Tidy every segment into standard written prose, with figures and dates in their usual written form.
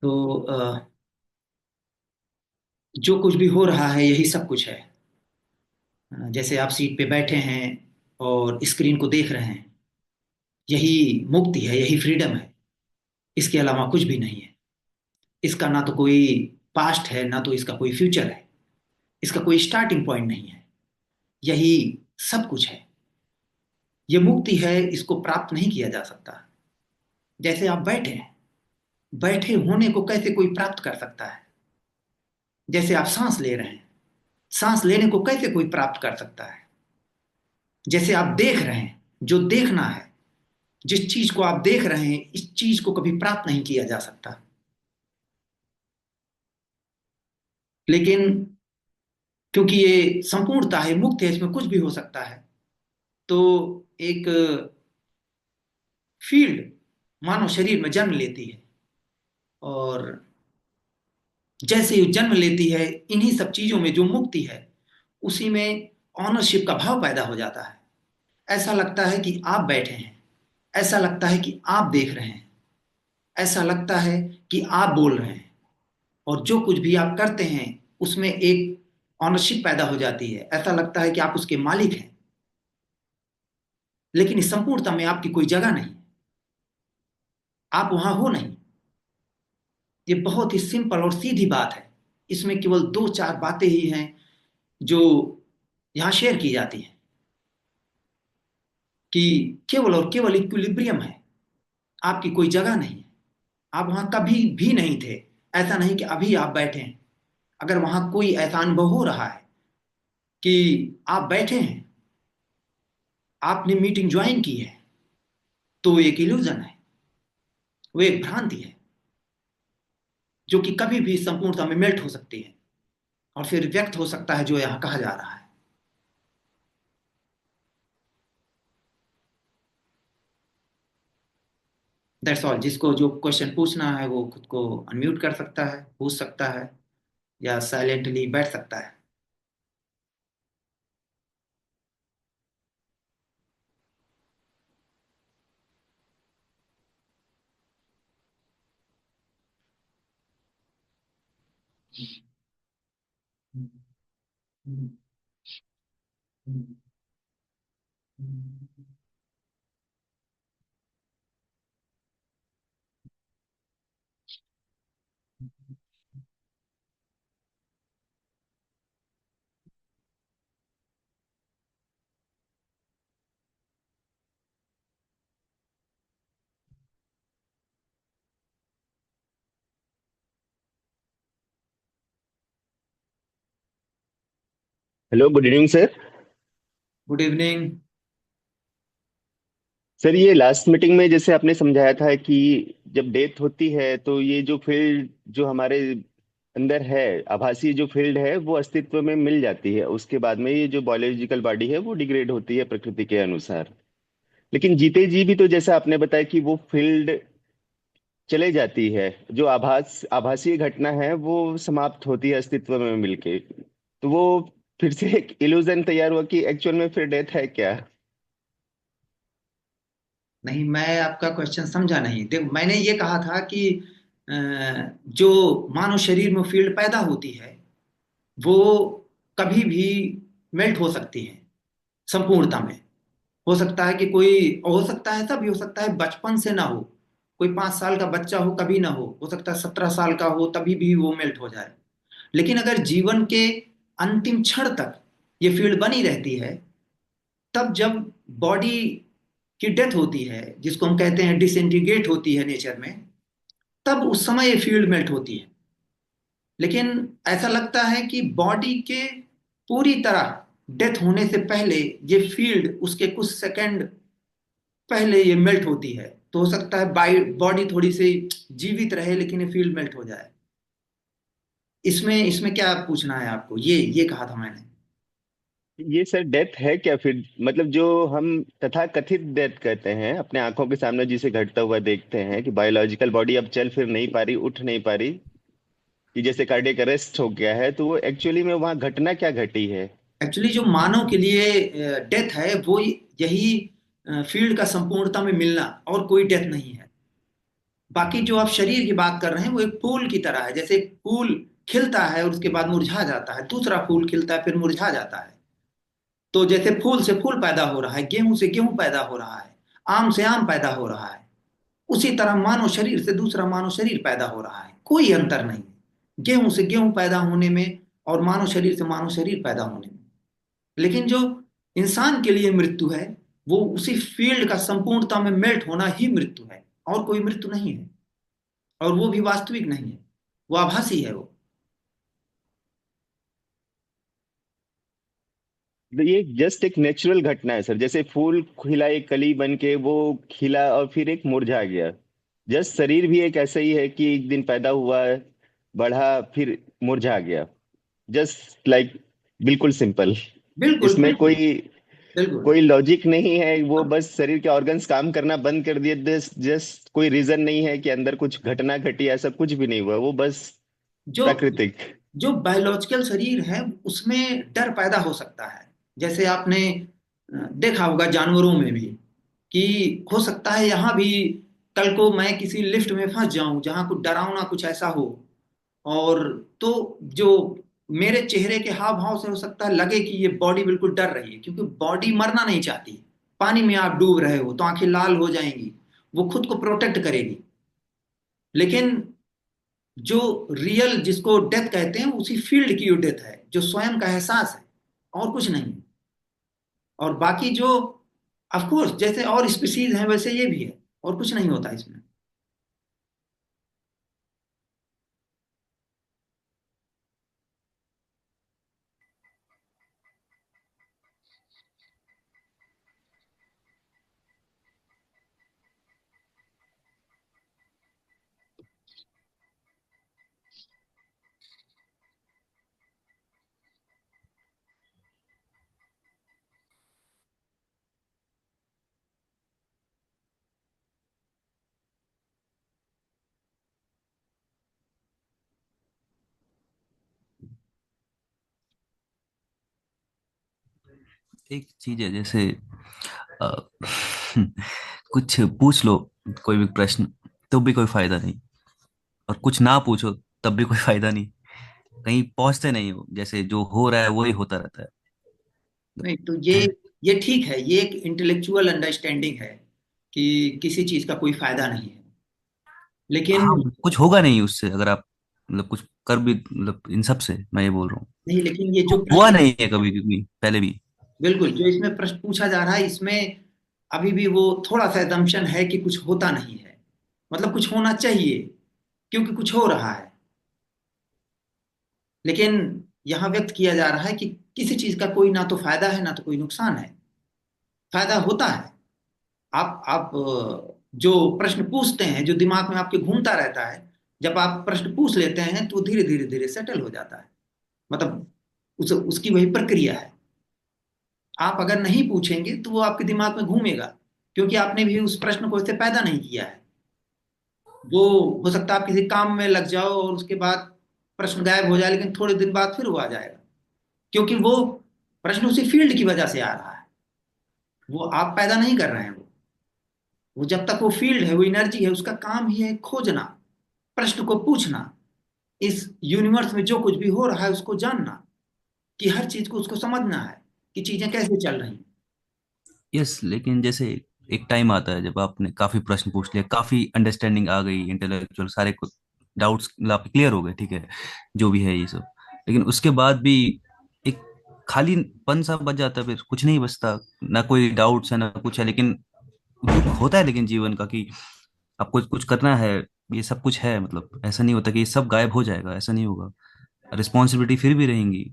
तो जो कुछ भी हो रहा है यही सब कुछ है। जैसे आप सीट पे बैठे हैं और स्क्रीन को देख रहे हैं, यही मुक्ति है, यही फ्रीडम है। इसके अलावा कुछ भी नहीं है। इसका ना तो कोई पास्ट है, ना तो इसका कोई फ्यूचर है। इसका कोई स्टार्टिंग पॉइंट नहीं है। यही सब कुछ है। ये मुक्ति है, इसको प्राप्त नहीं किया जा सकता। जैसे आप बैठे हैं, बैठे होने को कैसे कोई प्राप्त कर सकता है? जैसे आप सांस ले रहे हैं, सांस लेने को कैसे कोई प्राप्त कर सकता है? जैसे आप देख रहे हैं, जो देखना है, जिस चीज को आप देख रहे हैं, इस चीज को कभी प्राप्त नहीं किया जा सकता। लेकिन क्योंकि ये संपूर्णता है, मुक्त है, इसमें कुछ भी हो सकता है, तो एक फील्ड मानव शरीर में जन्म लेती है। और जैसे ही जन्म लेती है, इन्हीं सब चीजों में जो मुक्ति है, उसी में ऑनरशिप का भाव पैदा हो जाता है। ऐसा लगता है कि आप बैठे हैं, ऐसा लगता है कि आप देख रहे हैं, ऐसा लगता है कि आप बोल रहे हैं, और जो कुछ भी आप करते हैं उसमें एक ऑनरशिप पैदा हो जाती है। ऐसा लगता है कि आप उसके मालिक हैं। लेकिन इस संपूर्णता में आपकी कोई जगह नहीं, आप वहां हो नहीं। ये बहुत ही सिंपल और सीधी बात है। इसमें केवल दो चार बातें ही हैं जो यहां शेयर की जाती हैं, कि केवल और केवल इक्विलिब्रियम है। आपकी कोई जगह नहीं है। आप वहां कभी भी नहीं थे। ऐसा नहीं कि अभी आप बैठे हैं। अगर वहां कोई ऐसा अनुभव हो रहा है कि आप बैठे हैं, आपने मीटिंग ज्वाइन की है, तो वो एक इल्यूजन है, वो एक भ्रांति है, जो कि कभी भी संपूर्णता में मेल्ट हो सकती है और फिर व्यक्त हो सकता है, जो यहां कहा जा रहा है। That's all. जिसको जो क्वेश्चन पूछना है वो खुद को अनम्यूट कर सकता है, पूछ सकता है, या साइलेंटली बैठ सकता है। Hello, good evening sir. Good evening. Sir, ये लास्ट मीटिंग में जैसे आपने समझाया था कि जब डेथ होती है तो ये जो फील्ड जो हमारे अंदर है, आभासी जो फील्ड है वो अस्तित्व में मिल जाती है। उसके बाद में ये जो बायोलॉजिकल बॉडी है वो डिग्रेड होती है प्रकृति के अनुसार। लेकिन जीते जी भी तो जैसा आपने बताया कि वो फील्ड चले जाती है। जो आभासी घटना है वो समाप्त होती है अस्तित्व में मिलके। तो वो फिर से एक इल्यूजन तैयार हुआ कि एक्चुअल में फिर डेथ है क्या। नहीं, मैं आपका क्वेश्चन समझा नहीं। देखो, मैंने ये कहा था कि जो मानव शरीर में फील्ड पैदा होती है, वो कभी भी मेल्ट हो सकती है संपूर्णता में। हो सकता है कि कोई, हो सकता है, ऐसा भी हो सकता है बचपन से ना हो। कोई 5 साल का बच्चा हो, कभी ना हो सकता है 17 साल का हो, तभी भी वो मेल्ट हो जाए। लेकिन अगर जीवन के अंतिम क्षण तक ये फील्ड बनी रहती है, तब जब बॉडी की डेथ होती है, जिसको हम कहते हैं डिसइंटीग्रेट होती है नेचर में, तब उस समय ये फील्ड मेल्ट होती है। लेकिन ऐसा लगता है कि बॉडी के पूरी तरह डेथ होने से पहले ये फील्ड उसके कुछ सेकंड पहले ये मेल्ट होती है। तो हो सकता है बॉडी थोड़ी सी जीवित रहे, लेकिन ये फील्ड मेल्ट हो जाए। इसमें इसमें क्या पूछना है आपको? ये कहा था मैंने। ये सर डेथ है क्या फिर? मतलब जो हम तथा कथित डेथ कहते हैं, अपने आंखों के सामने जिसे घटता हुआ देखते हैं कि बायोलॉजिकल बॉडी अब चल फिर नहीं पा रही, उठ नहीं पा रही, कि जैसे कार्डियक अरेस्ट हो गया है, तो वो एक्चुअली में वहां घटना क्या घटी है? एक्चुअली जो मानव के लिए डेथ है, वो यही फील्ड का संपूर्णता में मिलना, और कोई डेथ नहीं है। बाकी जो आप शरीर की बात कर रहे हैं वो एक फूल की तरह है। जैसे एक फूल खिलता है और उसके बाद मुरझा जाता है, दूसरा फूल खिलता है फिर मुरझा जाता है। तो जैसे फूल से फूल पैदा हो रहा है, गेहूं से गेहूं पैदा हो रहा है, आम से आम पैदा हो रहा है, उसी तरह मानव शरीर से दूसरा मानव शरीर पैदा हो रहा है। कोई अंतर नहीं है गेहूं से गेहूं पैदा होने में और मानव शरीर से मानव शरीर पैदा होने में। लेकिन जो इंसान के लिए मृत्यु है, वो उसी फील्ड का संपूर्णता में मेल्ट होना ही मृत्यु है, और कोई मृत्यु नहीं है। और वो भी वास्तविक नहीं है, वो आभासी है वो। तो ये जस्ट एक नेचुरल घटना है सर, जैसे फूल खिला, एक कली बन के वो खिला और फिर एक मुरझा गया। जस्ट शरीर भी एक ऐसा ही है कि एक दिन पैदा हुआ, बढ़ा, फिर मुरझा गया। जस्ट लाइक, बिल्कुल सिंपल। बिल्कुल इसमें बिल्कुल। कोई बिल्कुल। कोई लॉजिक नहीं है, वो बस शरीर के ऑर्गन्स काम करना बंद कर दिए। जस्ट कोई रीजन नहीं है कि अंदर कुछ घटना घटी, ऐसा कुछ भी नहीं हुआ, वो बस जो प्राकृतिक। जो बायोलॉजिकल शरीर है उसमें डर पैदा हो सकता है। जैसे आपने देखा होगा जानवरों में भी कि हो सकता है यहाँ भी कल को मैं किसी लिफ्ट में फंस जाऊं जहां कुछ डरावना कुछ ऐसा हो, और तो जो मेरे चेहरे के हाव भाव से हो सकता है लगे कि ये बॉडी बिल्कुल डर रही है, क्योंकि बॉडी मरना नहीं चाहती। पानी में आप डूब रहे हो तो आंखें लाल हो जाएंगी, वो खुद को प्रोटेक्ट करेगी। लेकिन जो रियल जिसको डेथ कहते हैं उसी फील्ड की वो डेथ है जो स्वयं का एहसास है, और कुछ नहीं। और बाकी जो ऑफ कोर्स जैसे और स्पीसीज हैं वैसे ये भी है, और कुछ नहीं होता इसमें। एक चीज है जैसे अ, कुछ पूछ लो, कोई भी प्रश्न, तो भी कोई फायदा नहीं। और कुछ ना पूछो तब भी कोई फायदा नहीं। कहीं पहुंचते नहीं हो, जैसे जो हो रहा है वही होता रहता है। नहीं तो ये ठीक है, ये एक इंटेलेक्चुअल अंडरस्टैंडिंग है कि किसी चीज का कोई फायदा नहीं है। लेकिन हाँ, कुछ होगा नहीं उससे, अगर आप मतलब कुछ कर भी, मतलब इन सब से मैं ये बोल रहा हूँ, नहीं, लेकिन ये जो हुआ प्रश्न, नहीं है कभी भी पहले भी। बिल्कुल जो इसमें प्रश्न पूछा जा रहा है इसमें अभी भी वो थोड़ा सा assumption है कि कुछ होता नहीं है, मतलब कुछ होना चाहिए क्योंकि कुछ हो रहा है। लेकिन यहाँ व्यक्त किया जा रहा है कि किसी चीज का कोई ना तो फायदा है ना तो कोई नुकसान है। फायदा होता है। आप जो प्रश्न पूछते हैं जो दिमाग में आपके घूमता रहता है, जब आप प्रश्न पूछ लेते हैं तो धीरे धीरे धीरे सेटल हो जाता है। मतलब उसकी वही प्रक्रिया है। आप अगर नहीं पूछेंगे तो वो आपके दिमाग में घूमेगा, क्योंकि आपने भी उस प्रश्न को इससे पैदा नहीं किया है। वो हो सकता है आप किसी काम में लग जाओ और उसके बाद प्रश्न गायब हो जाए, लेकिन थोड़े दिन बाद फिर वो आ जाएगा, क्योंकि वो प्रश्न उसी फील्ड की वजह से आ रहा है। वो आप पैदा नहीं कर रहे हैं वो जब तक वो फील्ड है, वो एनर्जी है, उसका काम ही है खोजना, प्रश्न को पूछना, इस यूनिवर्स में जो कुछ भी हो रहा है उसको जानना, कि हर चीज को उसको समझना है कि चीजें कैसे चल रही हैं। यस, लेकिन जैसे एक टाइम आता है जब आपने काफी प्रश्न पूछ लिया, काफी अंडरस्टैंडिंग आ गई, इंटेलेक्चुअल सारे डाउट्स आपके क्लियर हो गए, ठीक है, जो भी है ये सब। लेकिन उसके बाद भी एक खालीपन सा बच जाता है, फिर कुछ नहीं बचता। ना कोई डाउट्स है ना कुछ है, लेकिन दुख होता है लेकिन जीवन का, कि आपको कुछ करना है, ये सब कुछ है, मतलब ऐसा नहीं होता कि ये सब गायब हो जाएगा, ऐसा नहीं होगा। रिस्पॉन्सिबिलिटी फिर भी रहेंगी।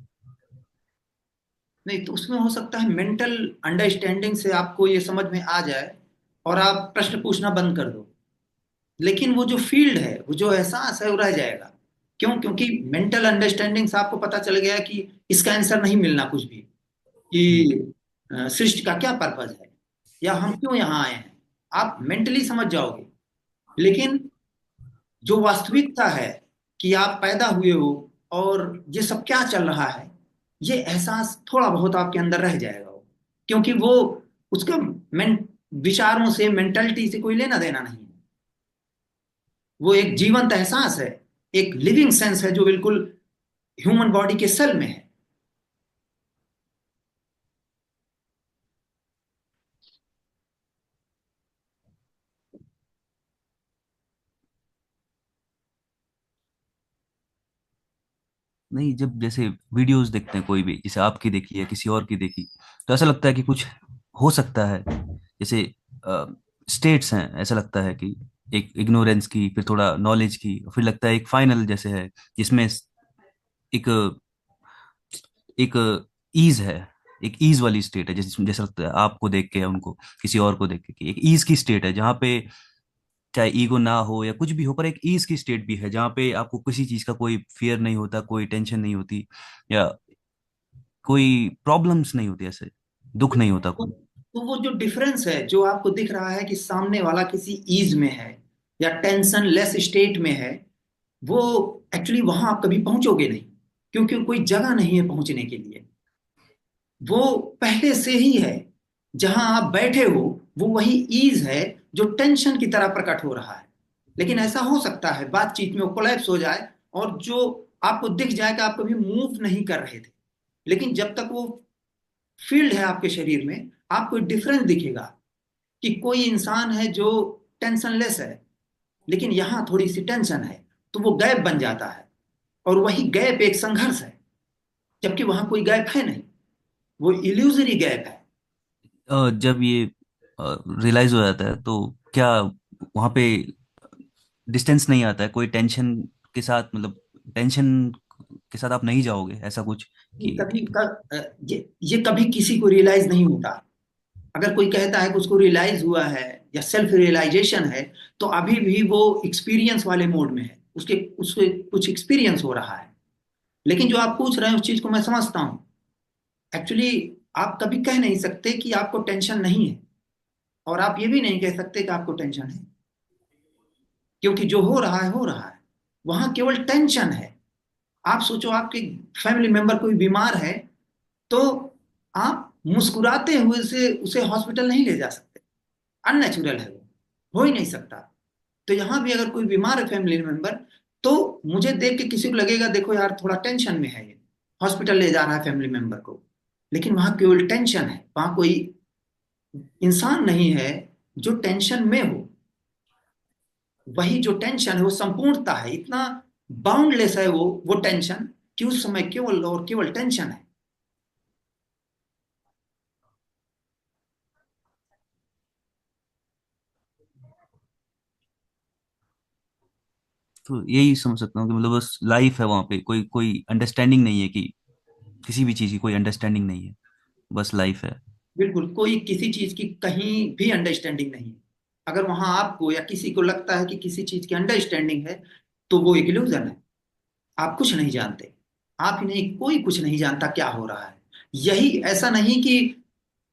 नहीं तो उसमें हो सकता है मेंटल अंडरस्टैंडिंग से आपको ये समझ में आ जाए और आप प्रश्न पूछना बंद कर दो। लेकिन वो जो फील्ड है, वो जो एहसास है वो रह जाएगा। क्यों? क्योंकि मेंटल अंडरस्टैंडिंग से आपको पता चल गया कि इसका आंसर नहीं मिलना कुछ भी, हम्म। कि सृष्टि का क्या पर्पज है या हम क्यों यहाँ आए हैं। आप मेंटली समझ जाओगे। लेकिन जो वास्तविकता है कि आप पैदा हुए हो और ये सब क्या चल रहा है, ये एहसास थोड़ा बहुत आपके अंदर रह जाएगा वो, क्योंकि वो उसका विचारों से, मेंटलिटी से कोई लेना देना नहीं है। वो एक जीवंत एहसास है, एक लिविंग सेंस है जो बिल्कुल ह्यूमन बॉडी के सेल में है। नहीं, जब जैसे वीडियोस देखते हैं कोई भी, जैसे आपकी देखी या किसी और की देखी, तो ऐसा लगता है कि कुछ हो सकता है। जैसे स्टेट्स हैं, ऐसा लगता है कि एक इग्नोरेंस की, फिर थोड़ा नॉलेज की, फिर लगता है एक फाइनल जैसे है, जिसमें एक एक ईज है, एक ईज वाली स्टेट है। जैसे जैसा लगता है आपको देख के या उनको, किसी और को देख के, कि एक ईज की स्टेट है जहाँ पे चाहे ईगो ना हो या कुछ भी हो, पर एक ईज की स्टेट भी है जहाँ पे आपको किसी चीज का कोई फियर नहीं होता, कोई टेंशन नहीं होती, या कोई प्रॉब्लम्स नहीं होती, ऐसे दुख नहीं होता तो, कोई। तो वो जो डिफरेंस है जो आपको दिख रहा है कि सामने वाला किसी ईज में है या टेंशन लेस स्टेट में है, वो एक्चुअली वहां आप कभी पहुंचोगे नहीं, क्योंकि कोई जगह नहीं है पहुंचने के लिए। वो पहले से ही है। जहां आप बैठे हो वो वही ईज है जो टेंशन की तरह प्रकट हो रहा है। लेकिन ऐसा हो सकता है बातचीत में वो कोलैप्स हो जाए, और जो आपको दिख जाए कि आप कभी मूव नहीं कर रहे थे, लेकिन जब तक वो फील्ड है आपके शरीर में, आपको डिफरेंस दिखेगा कि कोई इंसान है जो टेंशनलेस है, लेकिन यहां थोड़ी सी टेंशन है, तो वो गैप बन जाता है। और वही गैप एक संघर्ष है, जबकि वहां कोई गैप है नहीं, वो इल्यूजरी गैप है। जब ये रियलाइज हो जाता है, तो क्या वहां पे डिस्टेंस नहीं आता है कोई टेंशन के साथ, मतलब टेंशन के साथ आप नहीं जाओगे, ऐसा कुछ ये कि कभी ये कभी किसी को रियलाइज नहीं होता। अगर कोई कहता है कि उसको रियलाइज हुआ है या सेल्फ रियलाइजेशन है, तो अभी भी वो एक्सपीरियंस वाले मोड में है, उसके उसके कुछ एक्सपीरियंस हो रहा है। लेकिन जो आप पूछ रहे हैं उस चीज को मैं समझता हूँ। एक्चुअली आप कभी कह नहीं सकते कि आपको टेंशन नहीं है, और आप ये भी नहीं कह सकते कि आपको टेंशन है, क्योंकि जो हो रहा है हो रहा है। वहां केवल टेंशन है। आप सोचो आपके फैमिली मेंबर कोई बीमार है, तो आप मुस्कुराते हुए से उसे हॉस्पिटल नहीं ले जा सकते, अननेचुरल है, वो हो ही नहीं सकता। तो यहां भी अगर कोई बीमार है फैमिली मेंबर, तो मुझे देख के किसी को लगेगा देखो यार थोड़ा टेंशन में है ये, हॉस्पिटल ले जा रहा है फैमिली मेंबर को। लेकिन वहां केवल टेंशन है, वहां कोई इंसान नहीं है जो टेंशन में हो। वही जो टेंशन है वो संपूर्णता है, इतना बाउंडलेस है वो टेंशन, कि उस समय केवल और केवल टेंशन है। तो यही समझ सकता हूँ कि मतलब बस लाइफ है, वहां पे कोई कोई अंडरस्टैंडिंग नहीं है, कि किसी भी चीज की कोई अंडरस्टैंडिंग नहीं है, बस लाइफ है। बिल्कुल कोई किसी चीज की कहीं भी अंडरस्टैंडिंग नहीं है। अगर वहां आपको या किसी को लगता है कि किसी चीज की अंडरस्टैंडिंग है, तो वो एक इल्यूजन है। आप कुछ नहीं जानते। आप ही नहीं, कोई कुछ नहीं जानता क्या हो रहा है। यही, ऐसा नहीं कि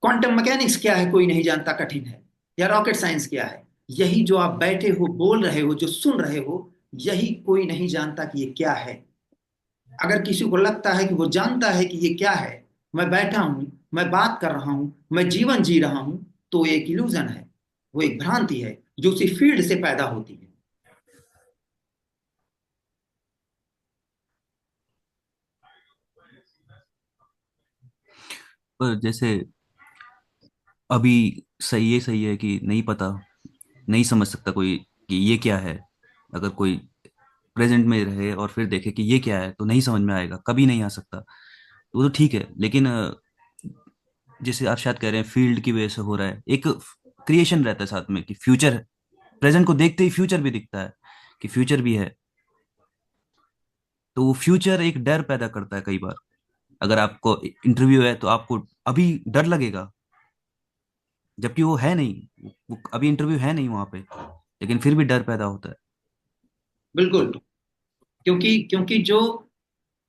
क्वांटम मैकेनिक्स क्या है कोई नहीं जानता कठिन है, या रॉकेट साइंस क्या है। यही जो आप बैठे हो बोल रहे हो जो सुन रहे हो, यही कोई नहीं जानता कि ये क्या है। अगर किसी को लगता है कि वो जानता है कि ये क्या है, मैं बैठा हूं, मैं बात कर रहा हूं, मैं जीवन जी रहा हूं, तो एक इल्यूजन है, वो एक भ्रांति है जो उसी फील्ड से पैदा होती है। पर जैसे अभी सही, ये सही है कि नहीं पता, नहीं समझ सकता कोई कि ये क्या है। अगर कोई प्रेजेंट में रहे और फिर देखे कि ये क्या है, तो नहीं समझ में आएगा, कभी नहीं आ सकता, तो वो तो ठीक है। लेकिन जैसे आप शायद कह रहे हैं फील्ड की वजह से हो रहा है, एक क्रिएशन रहता है साथ में, कि फ्यूचर, प्रेजेंट को देखते ही फ्यूचर भी दिखता है, कि फ्यूचर भी है। तो वो फ्यूचर एक डर पैदा करता है कई बार। अगर आपको इंटरव्यू है तो आपको अभी डर लगेगा, जबकि वो है नहीं, वो अभी इंटरव्यू है नहीं वहां पे, लेकिन फिर भी डर पैदा होता है। बिल्कुल, क्योंकि क्योंकि जो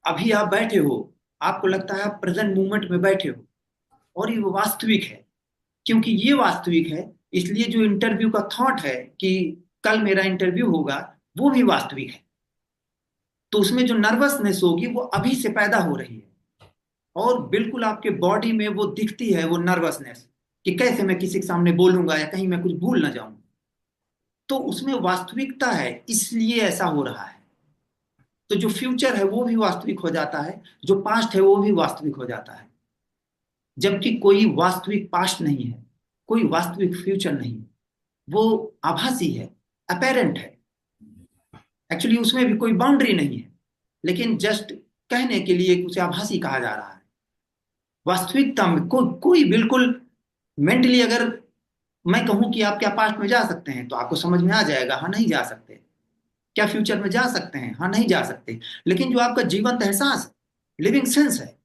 अभी आप बैठे हो, आपको लगता है आप प्रेजेंट मोमेंट में बैठे हो, और ये वास्तविक है। क्योंकि ये वास्तविक है, इसलिए जो इंटरव्यू का थॉट है कि कल मेरा इंटरव्यू होगा, वो भी वास्तविक है। तो उसमें जो नर्वसनेस होगी वो अभी से पैदा हो रही है, और बिल्कुल आपके बॉडी में वो दिखती है वो नर्वसनेस, कि कैसे मैं किसी के सामने बोलूंगा या कहीं मैं कुछ भूल ना जाऊं। तो उसमें वास्तविकता है, इसलिए ऐसा हो रहा है। तो जो फ्यूचर है वो भी वास्तविक हो जाता है, जो पास्ट है वो भी वास्तविक हो जाता है। जबकि कोई वास्तविक पास्ट नहीं है, कोई वास्तविक फ्यूचर नहीं है, वो आभासी है, अपेरेंट है। एक्चुअली उसमें भी कोई बाउंड्री नहीं है, लेकिन जस्ट कहने के लिए उसे आभासी कहा जा रहा है। वास्तविकता में कोई बिल्कुल मेंटली अगर मैं कहूं कि आप क्या पास्ट में जा सकते हैं तो आपको समझ में आ जाएगा, हाँ नहीं जा सकते। क्या फ्यूचर में जा सकते हैं, हाँ नहीं जा सकते। लेकिन जो आपका जीवंत एहसास, लिविंग सेंस है,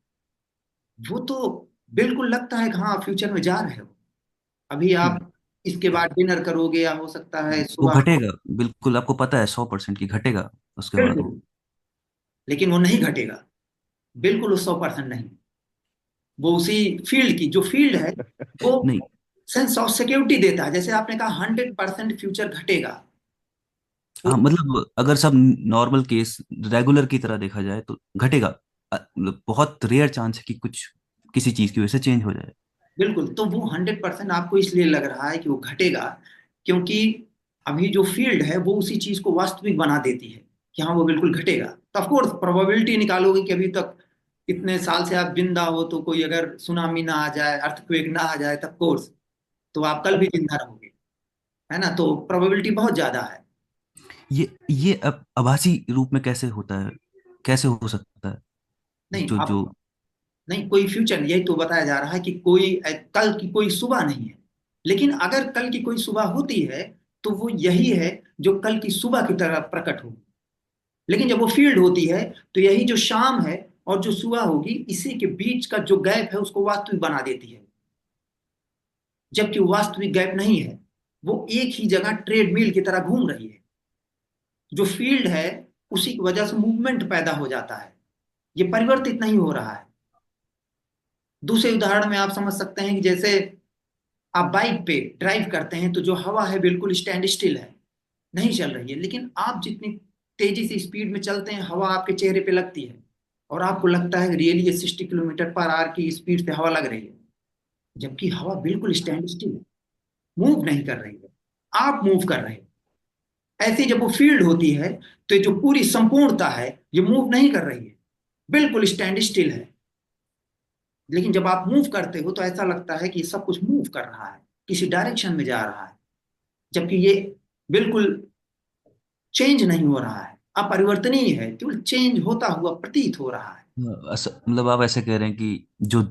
वो तो बिल्कुल लगता है कि हाँ फ्यूचर में जा रहे हो। अभी आप इसके बाद डिनर करोगे, या हो सकता है वो सुबह। घटेगा, बिल्कुल आपको पता है 100% की घटेगा उसके बाद वो। बिल्कुल, लेकिन वो नहीं घटेगा, बिल्कुल वो 100% नहीं। वो उसी फील्ड की, जो फील्ड है वो नहीं। सेंस ऑफ सिक्योरिटी देता है। जैसे आपने कहा 100% फ्यूचर घटेगा, वो हाँ मतलब अगर सब नॉर्मल केस रेगुलर की तरह देखा जाए तो घटेगा। मतलब बहुत रेयर चांस है कि कुछ किसी चीज की वजह से चेंज हो जाए। बिल्कुल। तो वो 100% आपको इसलिए लग रहा है कि वो घटेगा, क्योंकि अभी जो फील्ड है वो उसी चीज को वास्तविक बना देती है कि हाँ वो बिल्कुल घटेगा। तो ऑफकोर्स प्रोबेबिलिटी निकालोगे कि अभी तक इतने साल से आप जिंदा हो, तो कोई अगर सुनामी ना आ जाए, अर्थक्वेक ना आ जाए, तब कोर्स तो आप कल भी जिंदा रहोगे, है ना। तो प्रोबेबिलिटी बहुत ज्यादा है। ये अब आभासी रूप में कैसे होता है, कैसे हो सकता है? नहीं जो आप, जो नहीं कोई फ्यूचर, यही तो बताया जा रहा है कि कोई कल की कोई सुबह नहीं है। लेकिन अगर कल की कोई सुबह होती है तो वो यही है जो कल की सुबह की तरह प्रकट हो। लेकिन जब वो फील्ड होती है तो यही जो शाम है और जो सुबह होगी, इसी के बीच का जो गैप है उसको वास्तविक बना देती है। जबकि वो वास्तविक गैप नहीं है, वो एक ही जगह ट्रेडमिल की तरह घूम रही है। जो फील्ड है उसी की वजह से मूवमेंट पैदा हो जाता है, ये परिवर्तित नहीं हो रहा है। दूसरे उदाहरण में आप समझ सकते हैं कि जैसे आप बाइक पे ड्राइव करते हैं तो जो हवा है बिल्कुल स्टैंड स्टिल है, नहीं चल रही है। लेकिन आप जितनी तेजी से स्पीड में चलते हैं, हवा आपके चेहरे पे लगती है और आपको लगता है रियली ये 60 किलोमीटर पर आवर की स्पीड से हवा लग रही है। जबकि हवा बिल्कुल स्टैंड स्टिल है, मूव नहीं कर रही है, आप मूव कर रहे हैं। ऐसी जब वो फील्ड होती है तो ये जो पूरी संपूर्णता है ये मूव नहीं कर रही है, बिल्कुल स्टैंड स्टिल है। लेकिन जब आप मूव करते हो तो ऐसा लगता है कि सब कुछ मूव कर रहा है, किसी डायरेक्शन में जा रहा है। जबकि ये बिल्कुल चेंज नहीं हो रहा है, अपरिवर्तनीय है, केवल चेंज होता हुआ प्रतीत हो रहा है। मतलब आप ऐसे कह रहे हैं कि जो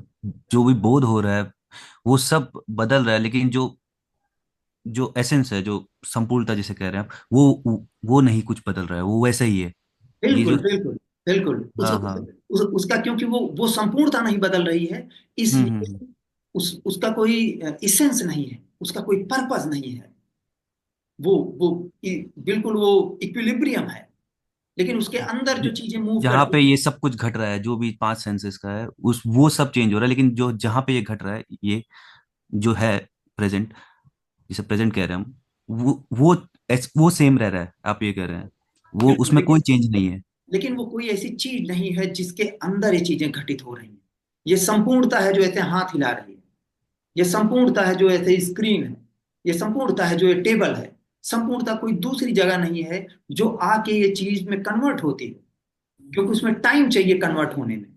जो भी बोध हो रहा है वो सब बदल रहा है, लेकिन जो जो एसेंस है, जो संपूर्णता जिसे कह रहे हैं आप, वो नहीं कुछ बदल रहा है, वो वैसा ही है। ये बिल्कुल जो। बिल्कुल बिल्कुल। हाँ हाँ। उसका, क्योंकि वो संपूर्णता नहीं बदल रही है, हम्म। इसलिए उसका कोई इसेंस नहीं है, उसका कोई पर्पस नहीं है। वो बिल्कुल वो इक्विलिब्रियम है, लेकिन उसके अंदर जो चीजें मूव जहाँ करती पे हैं। ये सब कुछ घट रहा है, जो भी पांच सेंसेस का है, उस वो सब चेंज हो रहा है, लेकिन जो जहाँ पे ये घट रहा है, ये जो है प्रेजेंट, जिसे प्रेजेंट कह रहे हैं हम, वो सेम रह रहा है, आप ये कह रहे हैं। वो बिल्कुल, उसमें कोई लेकिन चेंज नहीं है। लेकिन वो कोई ऐसी चीज नहीं है जिसके अंदर ये चीजें घटित हो रही हैं। ये संपूर्णता है जो ऐसे हाथ हिला रही है, ये संपूर्णता है जो ऐसे स्क्रीन है, ये संपूर्णता है जो ये टेबल है। संपूर्णता कोई दूसरी जगह नहीं है जो आके ये चीज में कन्वर्ट होती है, क्योंकि उसमें टाइम चाहिए कन्वर्ट होने में,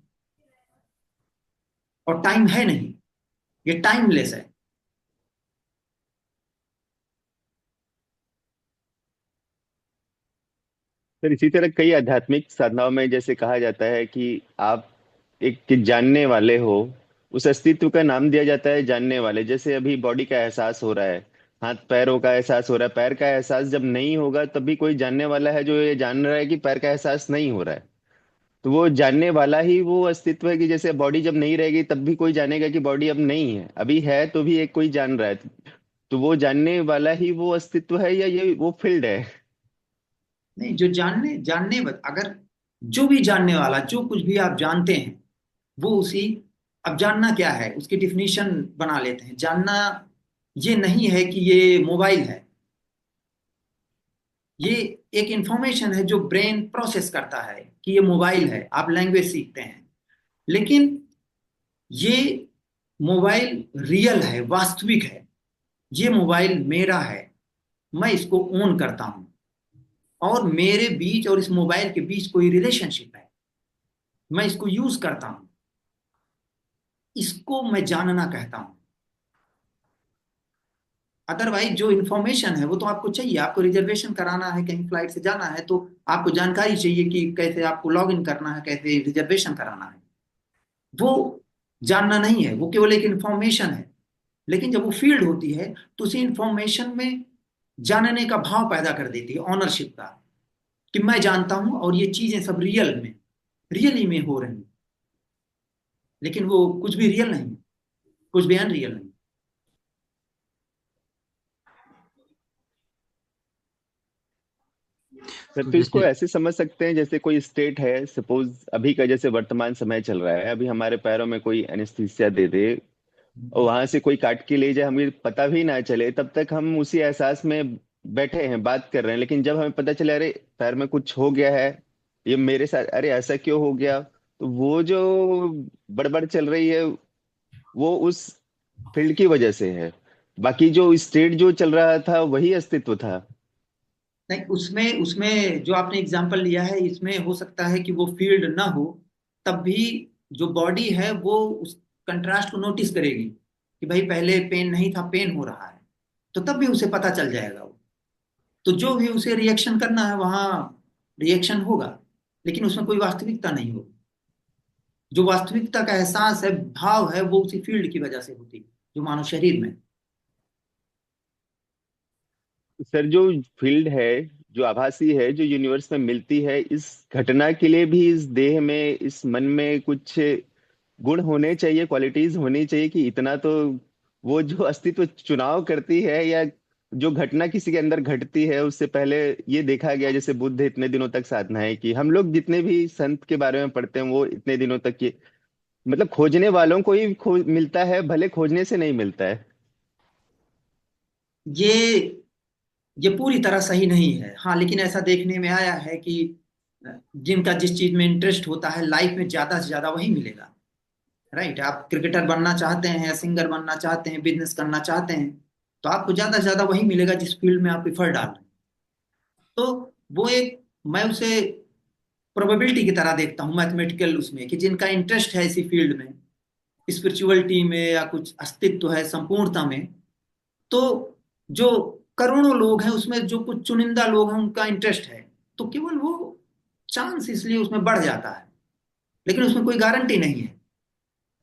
और टाइम है नहीं, ये टाइमलेस है। सर इसी तरह कई आध्यात्मिक साधनाओं में जैसे कहा जाता है कि आप एक जानने वाले हो, उस अस्तित्व का नाम दिया जाता है जानने वाले। जैसे अभी बॉडी का एहसास हो रहा है, हाथ पैरों का एहसास हो रहा है, पैर का एहसास जब नहीं होगा तभी कोई जानने वाला है जो ये जान रहा है कि पैर का एहसास नहीं हो रहा है। तो वो जानने वाला ही वो अस्तित्व है कि जैसे बॉडी जब नहीं रहेगी तब भी कोई जानेगा कि बॉडी अब नहीं है, अभी है तो भी एक कोई जान रहा है। तो वो जानने वाला ही वो अस्तित्व है, या ये वो फील्ड है? नहीं, जो जानने जानने अगर जो भी जानने वाला, जो कुछ भी आप जानते हैं वो उसी। अब जानना क्या है, उसकी डिफिनीशन बना लेते हैं। जानना ये नहीं है कि ये मोबाइल है, ये एक इंफॉर्मेशन है जो ब्रेन प्रोसेस करता है कि ये मोबाइल है, आप लैंग्वेज सीखते हैं। लेकिन ये मोबाइल रियल है, वास्तविक है, ये मोबाइल मेरा है, मैं इसको ओन करता हूं, और मेरे बीच और इस मोबाइल के बीच कोई रिलेशनशिप है, मैं इसको यूज करता हूं, इसको मैं जानना कहता हूं। अदरवाइज जो इन्फॉर्मेशन है वो तो आपको चाहिए, आपको रिजर्वेशन कराना है, कहीं फ्लाइट से जाना है तो आपको जानकारी चाहिए कि कैसे आपको लॉग इन करना है, कैसे रिजर्वेशन कराना है। वो जानना नहीं है, वो केवल एक इन्फॉर्मेशन है। लेकिन जब वो फील्ड होती है तो उसी इंफॉर्मेशन में जानने का भाव पैदा कर देती है, ऑनरशिप का, कि मैं जानता हूं और ये चीजें सब रियली में हो रही हैं। लेकिन वो कुछ भी रियल नहीं, कुछ भी अनरियल नहीं। सर, तो तो इसको जैसे ऐसे समझ सकते हैं जैसे कोई स्टेट है, सपोज अभी का जैसे वर्तमान समय चल रहा है, अभी हमारे पैरों में कोई एनेस्थीसिया दे दे और वहां से कोई काट के ले जाए, हमें पता भी ना चले, तब तक हम उसी एहसास में बैठे हैं, बात कर रहे हैं। लेकिन जब हमें पता चले, अरे पैर में कुछ हो गया है, ये मेरे साथ, अरे ऐसा क्यों हो गया, तो वो जो बड़बड़ चल रही है वो उस फील्ड की वजह से है। बाकी जो स्टेट जो चल रहा था वही अस्तित्व था। नहीं, उसमें उसमें जो आपने एग्जांपल लिया है, इसमें हो सकता है कि वो फील्ड ना हो, तब भी जो बॉडी है वो उस कंट्रास्ट को नोटिस करेगी कि भाई पहले पेन नहीं था, पेन हो रहा है, तो तब भी उसे पता चल जाएगा वो। तो जो भी उसे रिएक्शन करना है वहां रिएक्शन होगा, लेकिन उसमें कोई वास्तविकता नहीं होगी। जो वास्तविकता का एहसास है, भाव है, वो उसी फील्ड की वजह से होती है जो मानव शरीर में। सर, जो फील्ड है, जो आभासी है, जो यूनिवर्स में मिलती है, इस घटना के लिए भी इस देह में, इस मन में कुछ गुण होने चाहिए, क्वालिटीज होनी चाहिए कि इतना तो वो जो अस्तित्व चुनाव करती है, या जो घटना किसी के अंदर घटती है उससे पहले ये देखा गया, जैसे बुद्ध इतने दिनों तक साधनाएं की, हम लोग जितने भी संत के बारे में पढ़ते हैं वो इतने दिनों तक की, मतलब खोजने वालों को ही मिलता है, भले खोजने से नहीं मिलता है। ये ये पूरी तरह सही नहीं है, हाँ, लेकिन ऐसा देखने में आया है कि जिनका जिस चीज में इंटरेस्ट होता है लाइफ में ज्यादा से ज्यादा वही मिलेगा। राइट, आप क्रिकेटर बनना चाहते हैं, सिंगर बनना चाहते हैं, बिजनेस करना चाहते हैं, तो आपको ज्यादा से ज्यादा वही मिलेगा जिस फील्ड में आप एफर्ट डाल रहे हैं। तो वो एक, मैं उसे प्रोबेबिलिटी की तरह देखता हूँ, मैथमेटिकल उसमें, कि जिनका इंटरेस्ट है इसी फील्ड में, स्पिरिचुअलिटी में या कुछ अस्तित्व है संपूर्णता में, तो जो करोड़ों लोग हैं उसमें जो कुछ चुनिंदा लोग हैं उनका इंटरेस्ट है, तो केवल वो चांस इसलिए उसमें बढ़ जाता है। लेकिन उसमें कोई गारंटी नहीं है।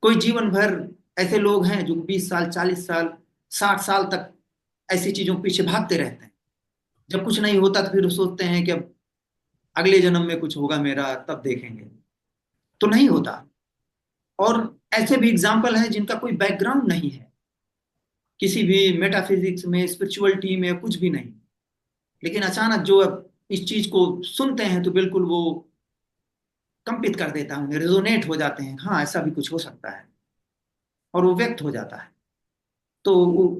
कोई जीवन भर ऐसे लोग हैं जो 20 साल, 40 साल, 60 साल तक ऐसी चीजों के पीछे भागते रहते हैं। जब कुछ नहीं होता तो फिर वो सोचते हैं कि अब अगले जन्म में कुछ होगा मेरा, तब देखेंगे, तो नहीं होता। और ऐसे भी एग्जाम्पल हैं जिनका कोई बैकग्राउंड नहीं है, किसी भी मेटाफिजिक्स में, स्पिरिचुअलिटी में, कुछ भी नहीं, लेकिन अचानक जो अब इस चीज को सुनते हैं तो बिल्कुल वो कंपित कर देता है, उन्हें रेजोनेट हो जाते हैं, हाँ ऐसा भी कुछ हो सकता है, और वो व्यक्त हो जाता है। तो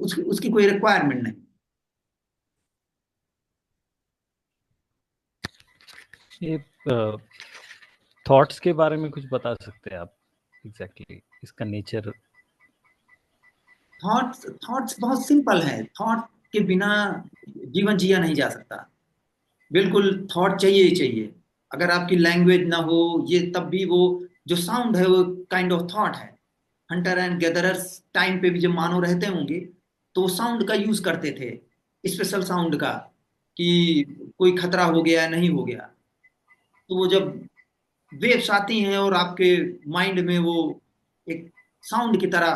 उसकी कोई रिक्वायरमेंट नहीं। ये थॉट्स के बारे में कुछ बता सकते हैं आप, एग्जैक्टली इसका नेचर? थॉट्स थॉट्स बहुत सिंपल है, थॉट के बिना जीवन जिया नहीं जा सकता। बिल्कुल थॉट चाहिए ही चाहिए। अगर आपकी लैंग्वेज ना हो, ये तब भी वो जो साउंड है वो काइंड ऑफ थॉट है। हंटर एंड गैदरर्स टाइम पे भी जब मानव रहते होंगे तो वो साउंड का यूज करते थे, स्पेशल साउंड का, कि कोई खतरा हो गया है, नहीं हो गया। तो वो जब वेव्स आती हैं और आपके माइंड में वो एक साउंड की तरह